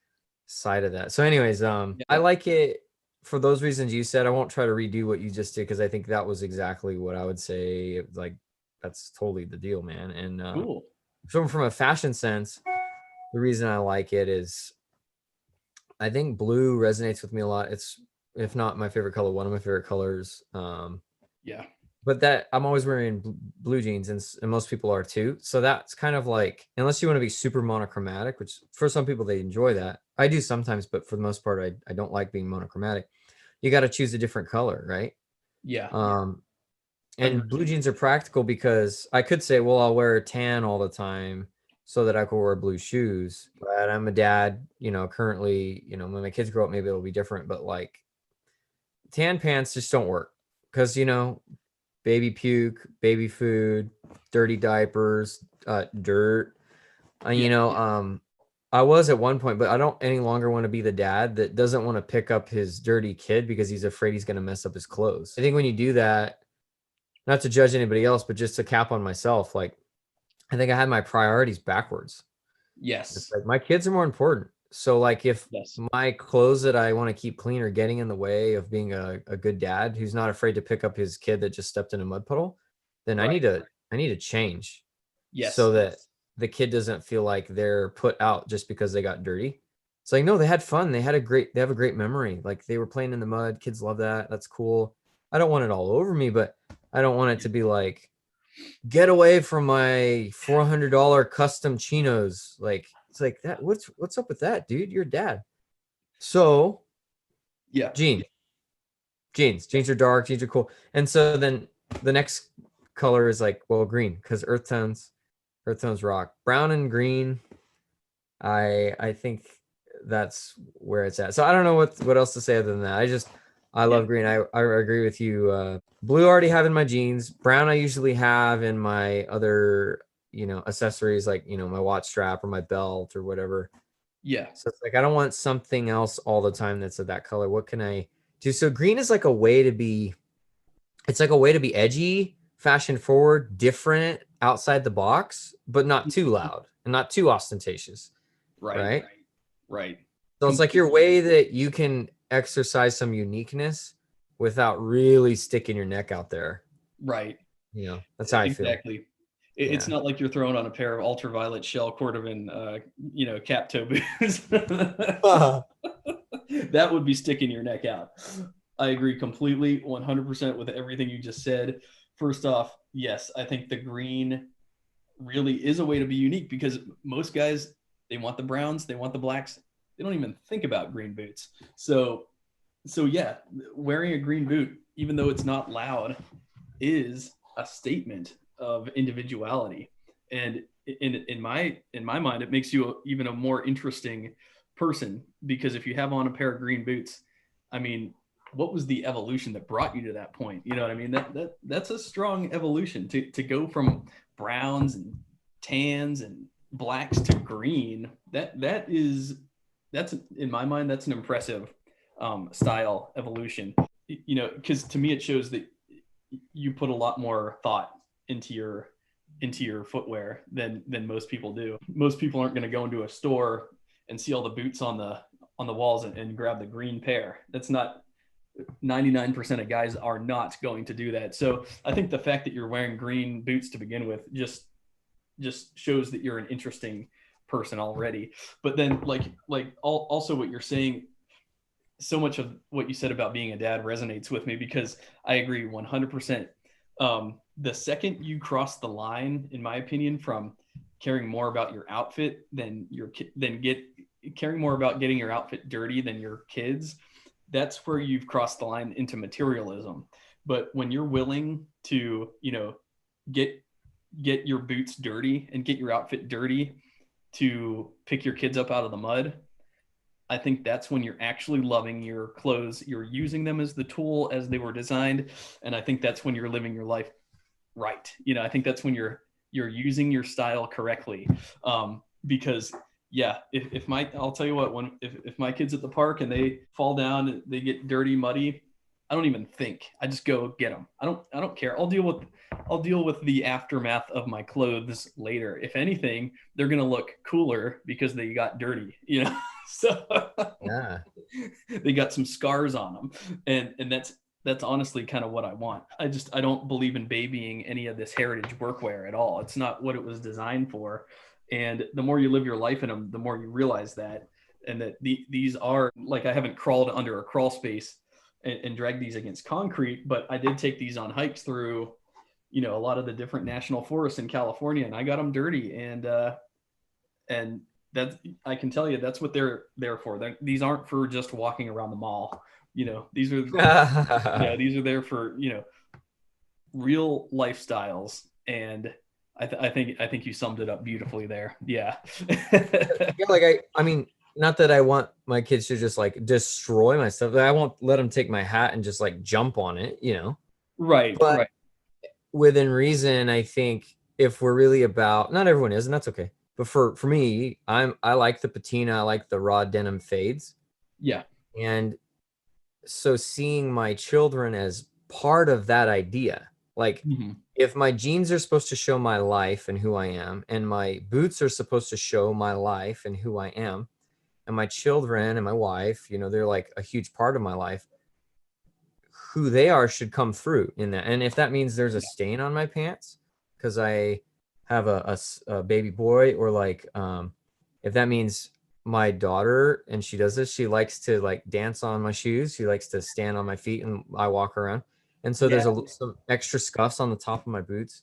sight of that. So anyways, I like it for those reasons you said. I won't try to redo what you just did, because I think that was exactly what I would say. Like, that's totally the deal, man. And cool. So from a fashion sense, the reason I like it is I think blue resonates with me a lot. It's, if not my favorite color, one of my favorite colors. Yeah. But that I'm always wearing blue jeans, and most people are too. So that's kind of like, unless you want to be super monochromatic, which for some people they enjoy that. I do sometimes, but for the most part, I don't like being monochromatic. You got to choose a different color, right? Yeah. And blue jeans are practical because I could say, well, I'll wear tan all the time, so that I could wear blue shoes. But I'm a dad, you know, currently, you know, when my kids grow up, maybe it'll be different, but like tan pants just don't work because, you know, baby puke, baby food, dirty diapers, dirt. You know, I was at one point, but I don't any longer want to be the dad that doesn't want to pick up his dirty kid because he's afraid he's going to mess up his clothes. I think when you do that, not to judge anybody else, but just to cap on myself, like I think I had my priorities backwards. Yes. It's like my kids are more important. So like if my clothes that I want to keep clean are getting in the way of being a good dad who's not afraid to pick up his kid that just stepped in a mud puddle, then I need to change. Yes. So that the kid doesn't feel like they're put out just because they got dirty. It's like, no, they had fun. They have a great memory. Like they were playing in the mud. Kids love that. That's cool. I don't want it all over me, but I don't want it to be like, get away from my $400 custom chinos. Like, it's like that. What's up with that, dude? You're dad. So yeah. Jeans are dark. Jeans are cool. And so then the next color is like, well, green, because earth tones rock. Brown and green, I think that's where it's at. So I don't know what else to say other than that. I love green. I agree with you. Blue I already have in my jeans. Brown I usually have in my other, you know, accessories like, you know, my watch strap or my belt or whatever. Yeah. So it's like I don't want something else all the time that's of that color. What can I do? So green is like a way to be, it's like a way to be edgy, fashion forward, different, outside the box, but not too loud and not too ostentatious. Right. So it's like your way that you can exercise some uniqueness without really sticking your neck out there. Right. You know, that's how I feel. Exactly. It's not like you're throwing on a pair of ultraviolet shell cordovan, you know, cap toe boots. That would be sticking your neck out. I agree completely, 100% with everything you just said. First off, yes, I think the green really is a way to be unique because most guys, they want the browns, they want the blacks. They don't even think about green boots. So yeah, wearing a green boot, even though it's not loud, is a statement of individuality. And in my mind, it makes you even a more interesting person because if you have on a pair of green boots, I mean, what was the evolution that brought you to that point? You know what I mean? That's a strong evolution to go from browns and tans and blacks to green. That's in my mind, that's an impressive style evolution. You know, because to me it shows that you put a lot more thought into your footwear than most people do. Most people aren't going to go into a store and see all the boots on the walls and grab the green pair. That's not 99% of guys are not going to do that. So I think the fact that you're wearing green boots to begin with just shows that you're an interesting person already. But then also what you're saying, so much of what you said about being a dad resonates with me because I agree 100%. The second you cross the line, in my opinion, from caring more about your outfit than caring more about getting your outfit dirty than your kids, that's where you've crossed the line into materialism. But when you're willing to, you know, get your boots dirty and get your outfit dirty to pick your kids up out of the mud, I think that's when you're actually loving your clothes. You're using them as the tool as they were designed. And I think that's when you're living your life right. You know, I think that's when you're using your style correctly. Because yeah, I'll tell you what, if my kid's at the park and they fall down, they get dirty, muddy, I don't even think. I just go get them. I don't care. I'll deal with the aftermath of my clothes later. If anything, they're going to look cooler because they got dirty, you know? So yeah, they got some scars on them. And that's honestly kind of what I want. I don't believe in babying any of this heritage workwear at all. It's not what it was designed for. And the more you live your life in them, the more you realize that, and that these are like, I haven't crawled under a crawl space and dragged these against concrete, but I did take these on hikes through, you know, a lot of the different national forests in California, and I got them dirty. And that's, I can tell you that's what they're there for. These aren't for just walking around the mall. You know, these are, these are there for, you know, real lifestyles. And I think you summed it up beautifully there. Yeah. Yeah, like I mean, not that I want my kids to just like destroy my stuff. I won't let them take my hat and just like jump on it, you know. Right, But right. within reason, I think if we're really about, not everyone is, and that's okay. But for me, I like the patina, I like the raw denim fades. Yeah. And so seeing my children as part of that idea, like Mm-hmm. if my jeans are supposed to show my life and who I am, and my boots are supposed to show my life and who I am, and my children and my wife, you know, they're like a huge part of my life, who they are should come through in that. And if that means there's a stain on my pants because I have a baby boy, or like if that means my daughter, and she does this, she likes to like dance on my shoes, she likes to stand on my feet and I walk around, and so Yeah. there's some extra scuffs on the top of my boots,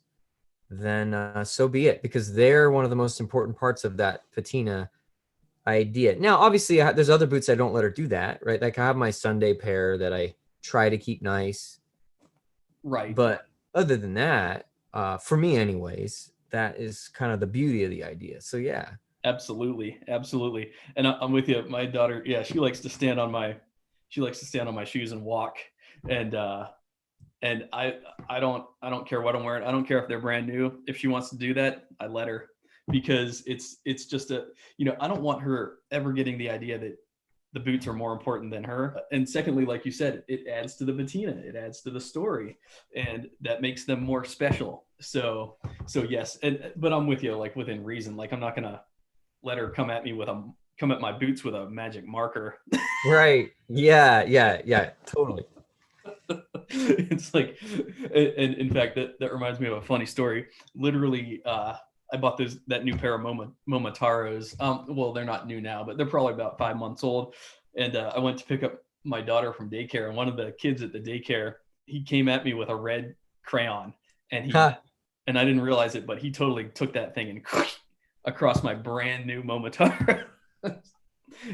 then so be it, because they're one of the most important parts of that patina idea. Now obviously there's other boots I don't let her do that, right? Like I have my Sunday pair that I try to keep nice, Right. but other than that, for me anyways, that is kind of the beauty of the idea. So yeah. Absolutely. Absolutely. And I'm with you. My daughter, yeah, she likes to stand on my shoes and walk. And and I don't care what I'm wearing. I don't care if they're brand new. If she wants to do that, I let her, because it's just I don't want her ever getting the idea that the boots are more important than her. And secondly, like you said, it adds to the patina, it adds to the story, and that makes them more special. So yes, but I'm with you, like within reason. Like I'm not gonna let her come at my boots with a magic marker. Right. Yeah, totally. It's like, and in fact, that reminds me of a funny story. Literally, I bought that new pair of Momotaros. Well, they're not new now, but they're probably about 5 months old. And I went to pick up my daughter from daycare, and one of the kids at the daycare, he came at me with a red crayon, and and I didn't realize it, but he totally took that thing and across my brand new Momotaro.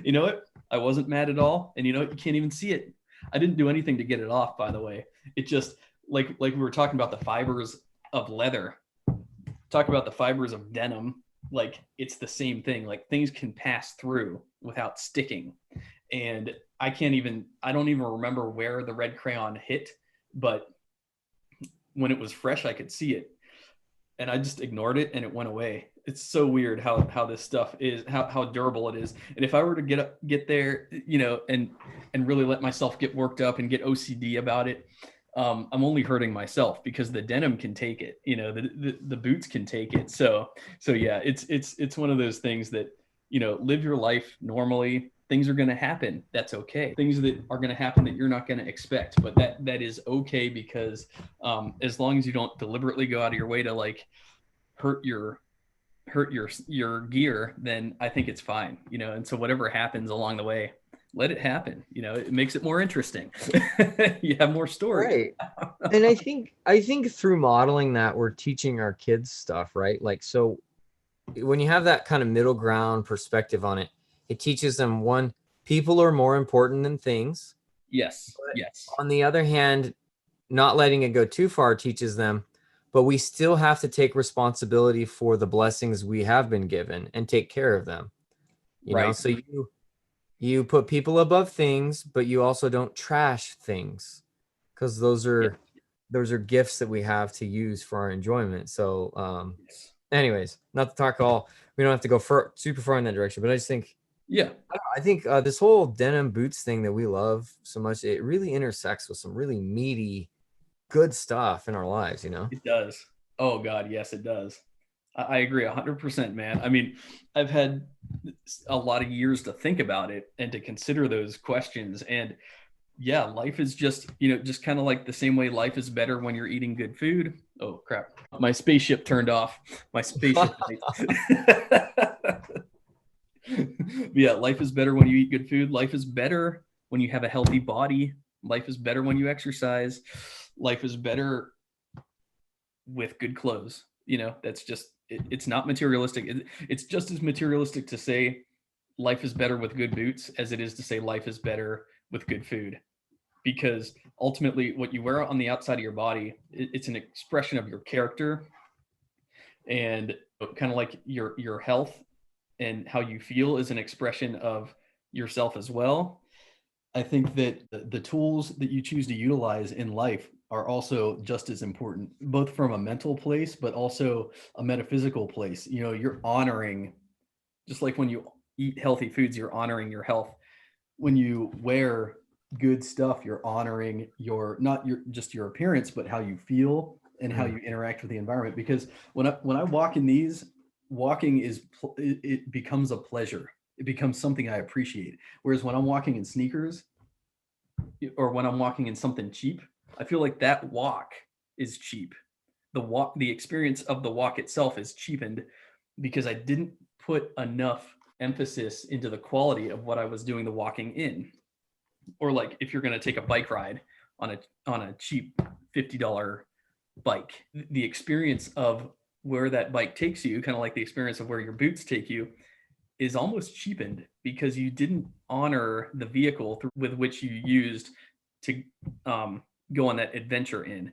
You know what? I wasn't mad at all, and you know what? You can't even see it. I didn't do anything to get it off, by the way. It just, like we were talking about the fibers of leather, talk about the fibers of denim, like it's the same thing. Like things can pass through without sticking. And I don't even remember where the red crayon hit, but when it was fresh, I could see it. And I just ignored it and it went away. It's so weird how this stuff is, how durable it is. And if I were to get there, and really let myself get worked up and get OCD about it, I'm only hurting myself, because the denim can take it, the boots can take it. So yeah, it's one of those things that, live your life normally. Things are going to happen. That's okay. Things that are going to happen that you're not going to expect, but that is okay, because as long as you don't deliberately go out of your way to like hurt your gear, then I think it's fine. And so whatever happens along the way, let it happen. It makes it more interesting. You have more story. Right. And I think through modeling that, we're teaching our kids stuff, right? Like, so when you have that kind of middle ground perspective on it, it teaches them, one, people are more important than things. Yes. But Yes. on the other hand, not letting it go too far teaches them, but we still have to take responsibility for the blessings we have been given and take care of them. You know, so you put people above things, but you also don't trash things, because those are gifts that we have to use for our enjoyment. So anyways, not to talk all, we don't have to go super far in that direction, but I just think, I think this whole denim boots thing that we love so much, it really intersects with some really meaty, good stuff in our lives, It does. Oh God, yes, it does. I agree 100%, man. I mean, I've had a lot of years to think about it and to consider those questions. And yeah, life is just, just kind of like the same way life is better when you're eating good food. Oh crap. My spaceship turned off. My spaceship. Yeah, life is better when you eat good food. Life is better when you have a healthy body. Life is better when you exercise. Life is better with good clothes. That's just, it's not materialistic. It's just as materialistic to say life is better with good boots as it is to say life is better with good food. Because ultimately what you wear on the outside of your body, it's an expression of your character. And kind of like your health and how you feel is an expression of yourself as well. I think that the tools that you choose to utilize in life are also just as important, both from a mental place, but also a metaphysical place. You know, you're honoring, just like when you eat healthy foods, you're honoring your health. When you wear good stuff, you're honoring your, not your, just your appearance, but how you feel and how you interact with the environment. Because when I walk in these, walking it becomes a pleasure. It becomes something I appreciate. Whereas when I'm walking in sneakers or when I'm walking in something cheap, I feel like that walk is cheap. The experience of the walk itself is cheapened because I didn't put enough emphasis into the quality of what I was doing the walking in. Or like if you're going to take a bike ride on a cheap $50 bike, the experience of where that bike takes you, kind of like the experience of where your boots take you, is almost cheapened because you didn't honor the vehicle with which you used to go on that adventure in.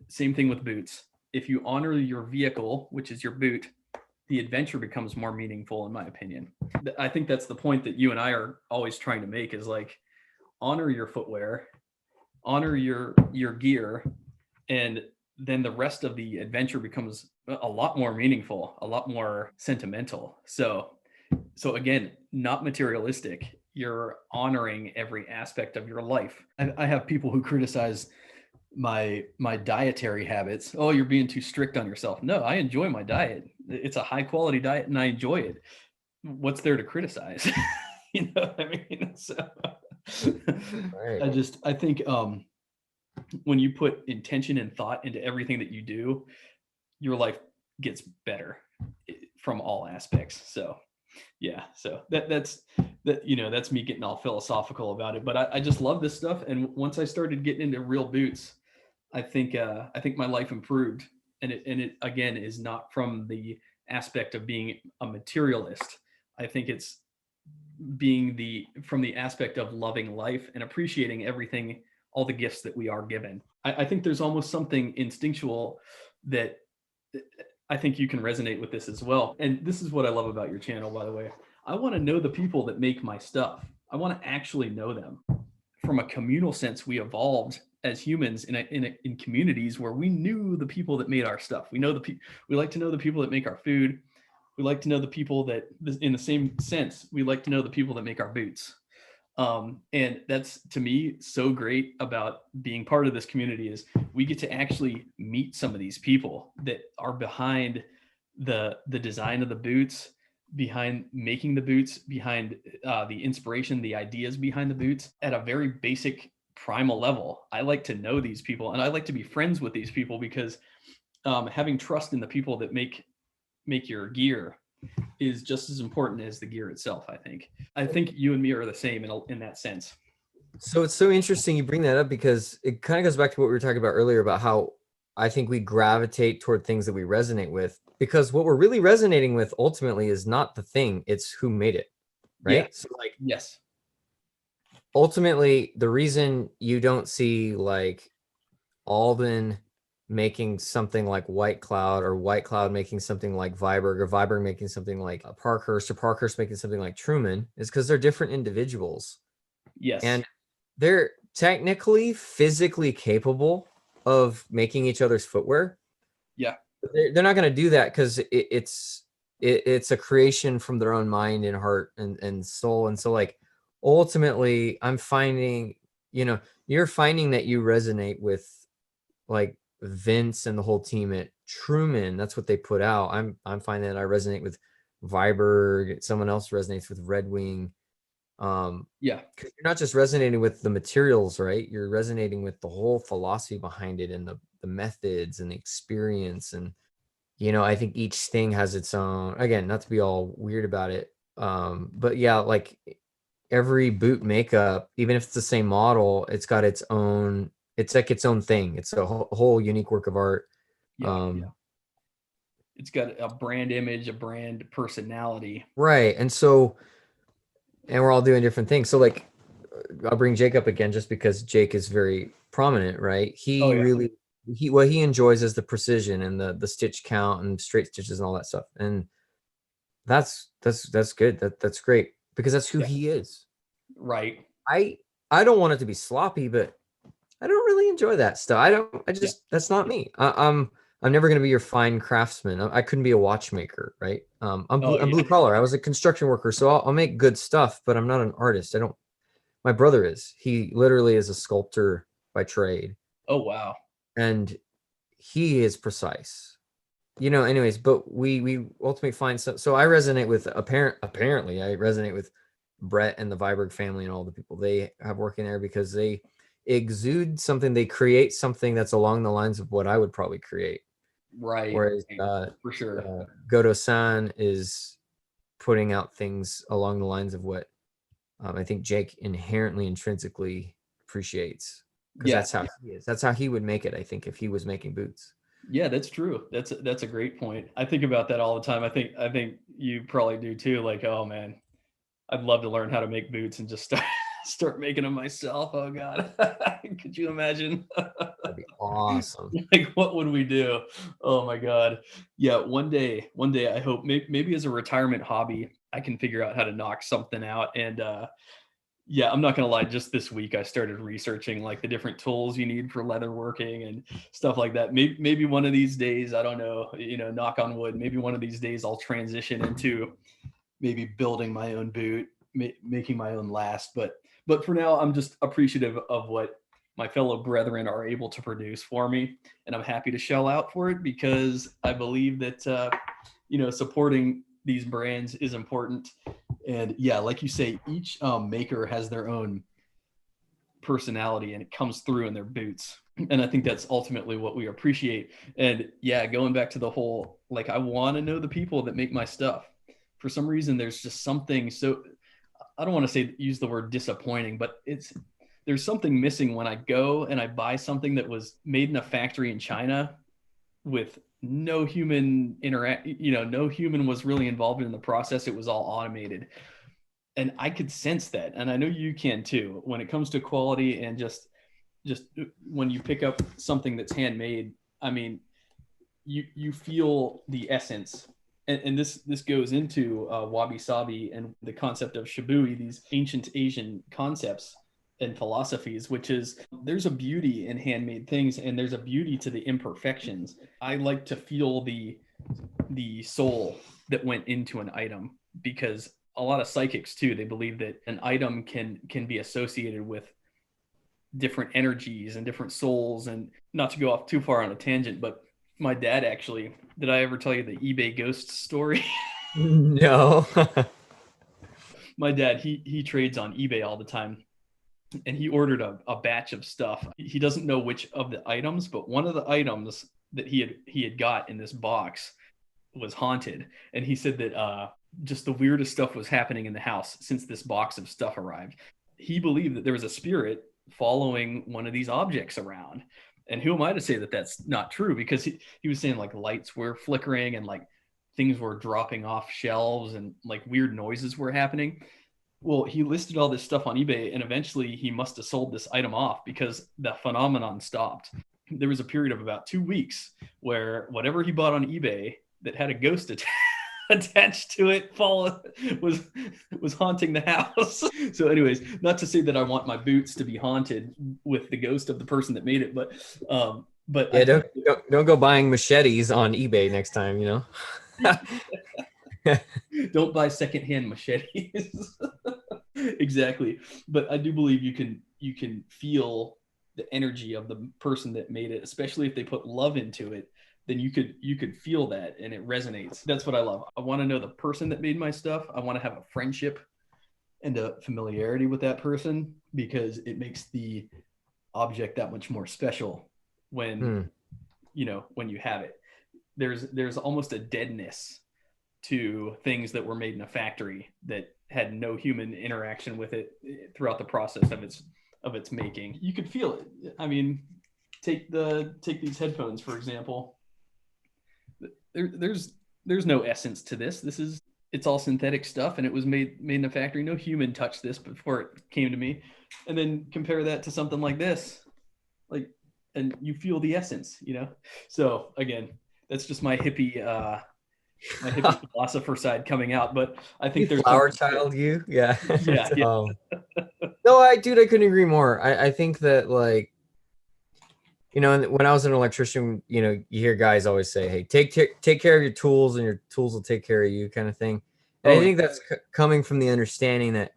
Same thing with boots. If you honor your vehicle, which is your boot, the adventure becomes more meaningful, in my opinion. I think that's the point that you and I are always trying to make, is like, honor your footwear, honor your gear, and then the rest of the adventure becomes a lot more meaningful, a lot more sentimental. So again, not materialistic. You're honoring every aspect of your life. I have people who criticize my dietary habits. Oh, you're being too strict on yourself. No, I enjoy my diet. It's a high quality diet and I enjoy it. What's there to criticize? You know what I mean? So right. I think when you put intention and thought into everything that you do, your life gets better from all aspects. So yeah, so that's me getting all philosophical about it, but I just love this stuff. And once I started getting into real boots, I think my life improved. And it again is not from the aspect of being a materialist. I think it's being from the aspect of loving life and appreciating everything, all the gifts that we are given. I think there's almost something instinctual that I think you can resonate with this as well. And this is what I love about your channel, by the way. I want to know the people that make my stuff. I want to actually know them. From a communal sense, we evolved as humans in communities where we knew the people that made our stuff. We like to know the people that make our food. We like to know the people that, in the same sense, we like to know the people that make our boots. And that's, to me, so great about being part of this community, is we get to actually meet some of these people that are behind the design of the boots, behind making the boots, behind the inspiration, the ideas behind the boots at a very basic primal level. I like to know these people and I like to be friends with these people, because having trust in the people that make your gear is just as important as the gear itself. I think you and me are the same in that sense. So it's so interesting you bring that up, because it kind of goes back to what we were talking about earlier about how I think we gravitate toward things that we resonate with, because what we're really resonating with ultimately is not the thing, it's who made it. Right. Yeah. So like, yes. Ultimately, the reason you don't see like Alden making something like White Cloud, or White Cloud making something like Viberg, or Viberg making something like Parkhurst, or Parkhurst making something like Truman, is because they're different individuals. Yes. And they're technically physically capable of making each other's footwear. Yeah. They're not going to do that because it's a creation from their own mind and heart and soul. And so like, ultimately I'm finding, you're finding that you resonate with like Vince and the whole team at Truman. That's what they put out. I'm finding that I resonate with Viberg. Someone else resonates with Red Wing. Yeah, you're not just resonating with the materials, right? You're resonating with the whole philosophy behind it, and the methods and the experience. And I think each thing has its own, again, not to be all weird about it, but yeah, like every boot makeup, even if it's the same model, it's got its own, it's like its own thing. It's a whole unique work of art. Yeah. It's got a brand image, a brand personality, right? And we're all doing different things. So like, I'll bring Jake up again just because Jake is very prominent, right? He really what he enjoys is the precision and the stitch count and straight stitches and all that stuff. And that's good. That's great because that's who he is. Right. I don't want it to be sloppy, but I don't really enjoy that stuff. That's not me. I'm never going to be your fine craftsman. I couldn't be a watchmaker, right? I'm blue collar. I was a construction worker, so I'll make good stuff, but I'm not an artist. My brother is. He literally is a sculptor by trade. Oh, wow. And he is precise. Anyways, but we ultimately find so I resonate with apparently I resonate with Brett and the Viberg family and all the people they have working there because they exude something, they create something that's along the lines of what I would probably create. Right. Whereas for sure. Godo-san is putting out things along the lines of what I think Jake intrinsically appreciates. Because that's how he is. That's how he would make it, I think, if he was making boots. Yeah, that's true. That's a great point. I think about that all the time. I think you probably do too. Like, oh man, I'd love to learn how to make boots and just start making them myself. Oh God, could you imagine? That'd be awesome. Like, what would we do? Oh my God. Yeah, one day, I hope maybe as a retirement hobby, I can figure out how to knock something out. And yeah, I'm not gonna lie. Just this week, I started researching like the different tools you need for leather working and stuff like that. Maybe one of these days, I don't know. Knock on wood. Maybe one of these days, I'll transition into maybe building my own boot, making my own last. But for now, I'm just appreciative of what my fellow brethren are able to produce for me, and I'm happy to shell out for it because I believe that supporting these brands is important. And yeah, like you say, each maker has their own personality and it comes through in their boots. And I think that's ultimately what we appreciate. And yeah, going back to the whole, like, I want to know the people that make my stuff. For some reason, there's just something, so I don't want to use the word disappointing, but there's something missing when I go and I buy something that was made in a factory in China with no human no human was really involved in the process. It was all automated. And I could sense that. And I know you can too, when it comes to quality and just when you pick up something that's handmade. I mean, you feel the essence. And this goes into wabi sabi and the concept of shibui, these ancient Asian concepts and philosophies, which is there's a beauty in handmade things and there's a beauty to the imperfections. I like to feel the soul that went into an item, because a lot of psychics too, they believe that an item can be associated with different energies and different souls. And not to go off too far on a tangent, but my dad actually, did I ever tell you the eBay ghost story? No. My dad, he trades on eBay all the time. And he ordered a batch of stuff. He doesn't know which of the items, but one of the items that he had got in this box was haunted. And he said that just the weirdest stuff was happening in the house since this box of stuff arrived. He believed that there was a spirit following one of these objects around. And who am I to say that that's not true? Because he was saying like lights were flickering and like things were dropping off shelves and like weird noises were happening. Well, he listed all this stuff on eBay, and eventually he must have sold this item off because the phenomenon stopped. There was a period of about 2 weeks where whatever he bought on eBay that had a ghost attached to it was haunting the house. So anyways, not to say that I want my boots to be haunted with the ghost of the person that made it, but yeah, don't go buying machetes on eBay next time, Don't buy secondhand machetes. Exactly. But I do believe you can feel the energy of the person that made it, especially if they put love into it. Then you could feel that and it resonates. That's what I love. I want to know the person that made my stuff. I want to have a friendship and a familiarity with that person, because it makes the object that much more special when when you have it. There's almost a deadness to things that were made in a factory that had no human interaction with it throughout the process of its making. You could feel it. I mean, take these headphones, for example. There's no essence to this. It's all synthetic stuff, and it was made in a factory. No human touched this before it came to me. And then compare that to something like this. Like, and you feel the essence, you know? So again, that's just my hippie, my hippie philosopher side coming out, but I think there's flower child, you, yeah. Yeah. No, I couldn't agree more. I think that, like, you know, when I was an electrician, you know, you hear guys always say, "Hey, take care of your tools, and your tools will take care of you," kind of thing. And I think that's coming from the understanding that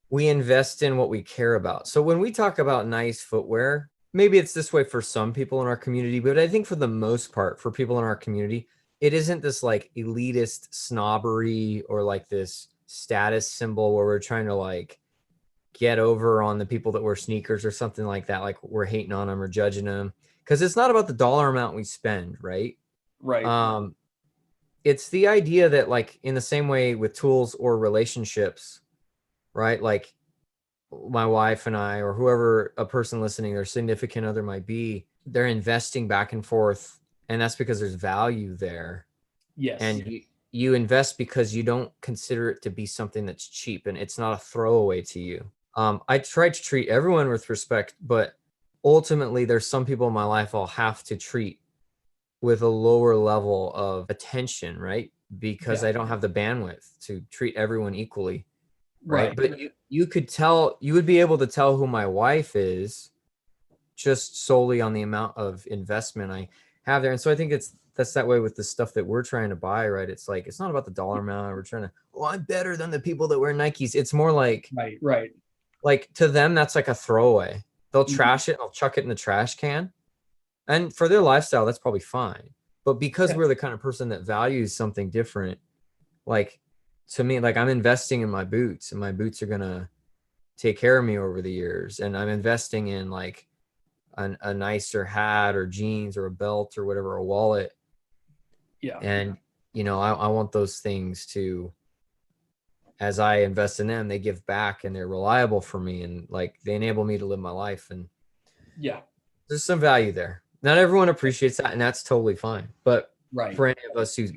we invest in what we care about. So when we talk about nice footwear, maybe it's this way for some people in our community, but I think for the most part, for people in our community, it isn't this like elitist snobbery or like this status symbol where we're trying to like get over on the people that wear sneakers or something like that. Like we're hating on them or judging them, because it's not about the dollar amount we spend, right? Right. It's the idea that, like, in the same way with tools or relationships, right? Like my wife and I, or whoever a person listening, their significant other might be, they're investing back and forth. And that's because there's value there. Yes. And you invest because you don't consider it to be something that's cheap, and it's not a throwaway to you. I try to treat everyone with respect, but ultimately there's some people in my life I'll have to treat with a lower level of attention, right? Because I don't have the bandwidth to treat everyone equally. Right. But you could tell, you would be able to tell who my wife is just solely on the amount of investment I have there. And so I think that's that way with the stuff that we're trying to buy, right? It's like, it's not about the dollar amount. We're trying to, oh, I'm better than the people that wear Nikes. It's more like, right. Like to them, that's like a throwaway. They'll trash it and they'll chuck it in the trash can. And for their lifestyle, that's probably fine. But because we're the kind of person that values something different, like, to me, like, I'm investing in my boots, and my boots are going to take care of me over the years. And I'm investing in like a nicer hat or jeans or a belt or whatever, a wallet. Yeah. And, you know, I want those things to, as I invest in them, they give back and they're reliable for me, and like they enable me to live my life. And there's some value there. Not everyone appreciates that, and that's totally fine. But for any of us who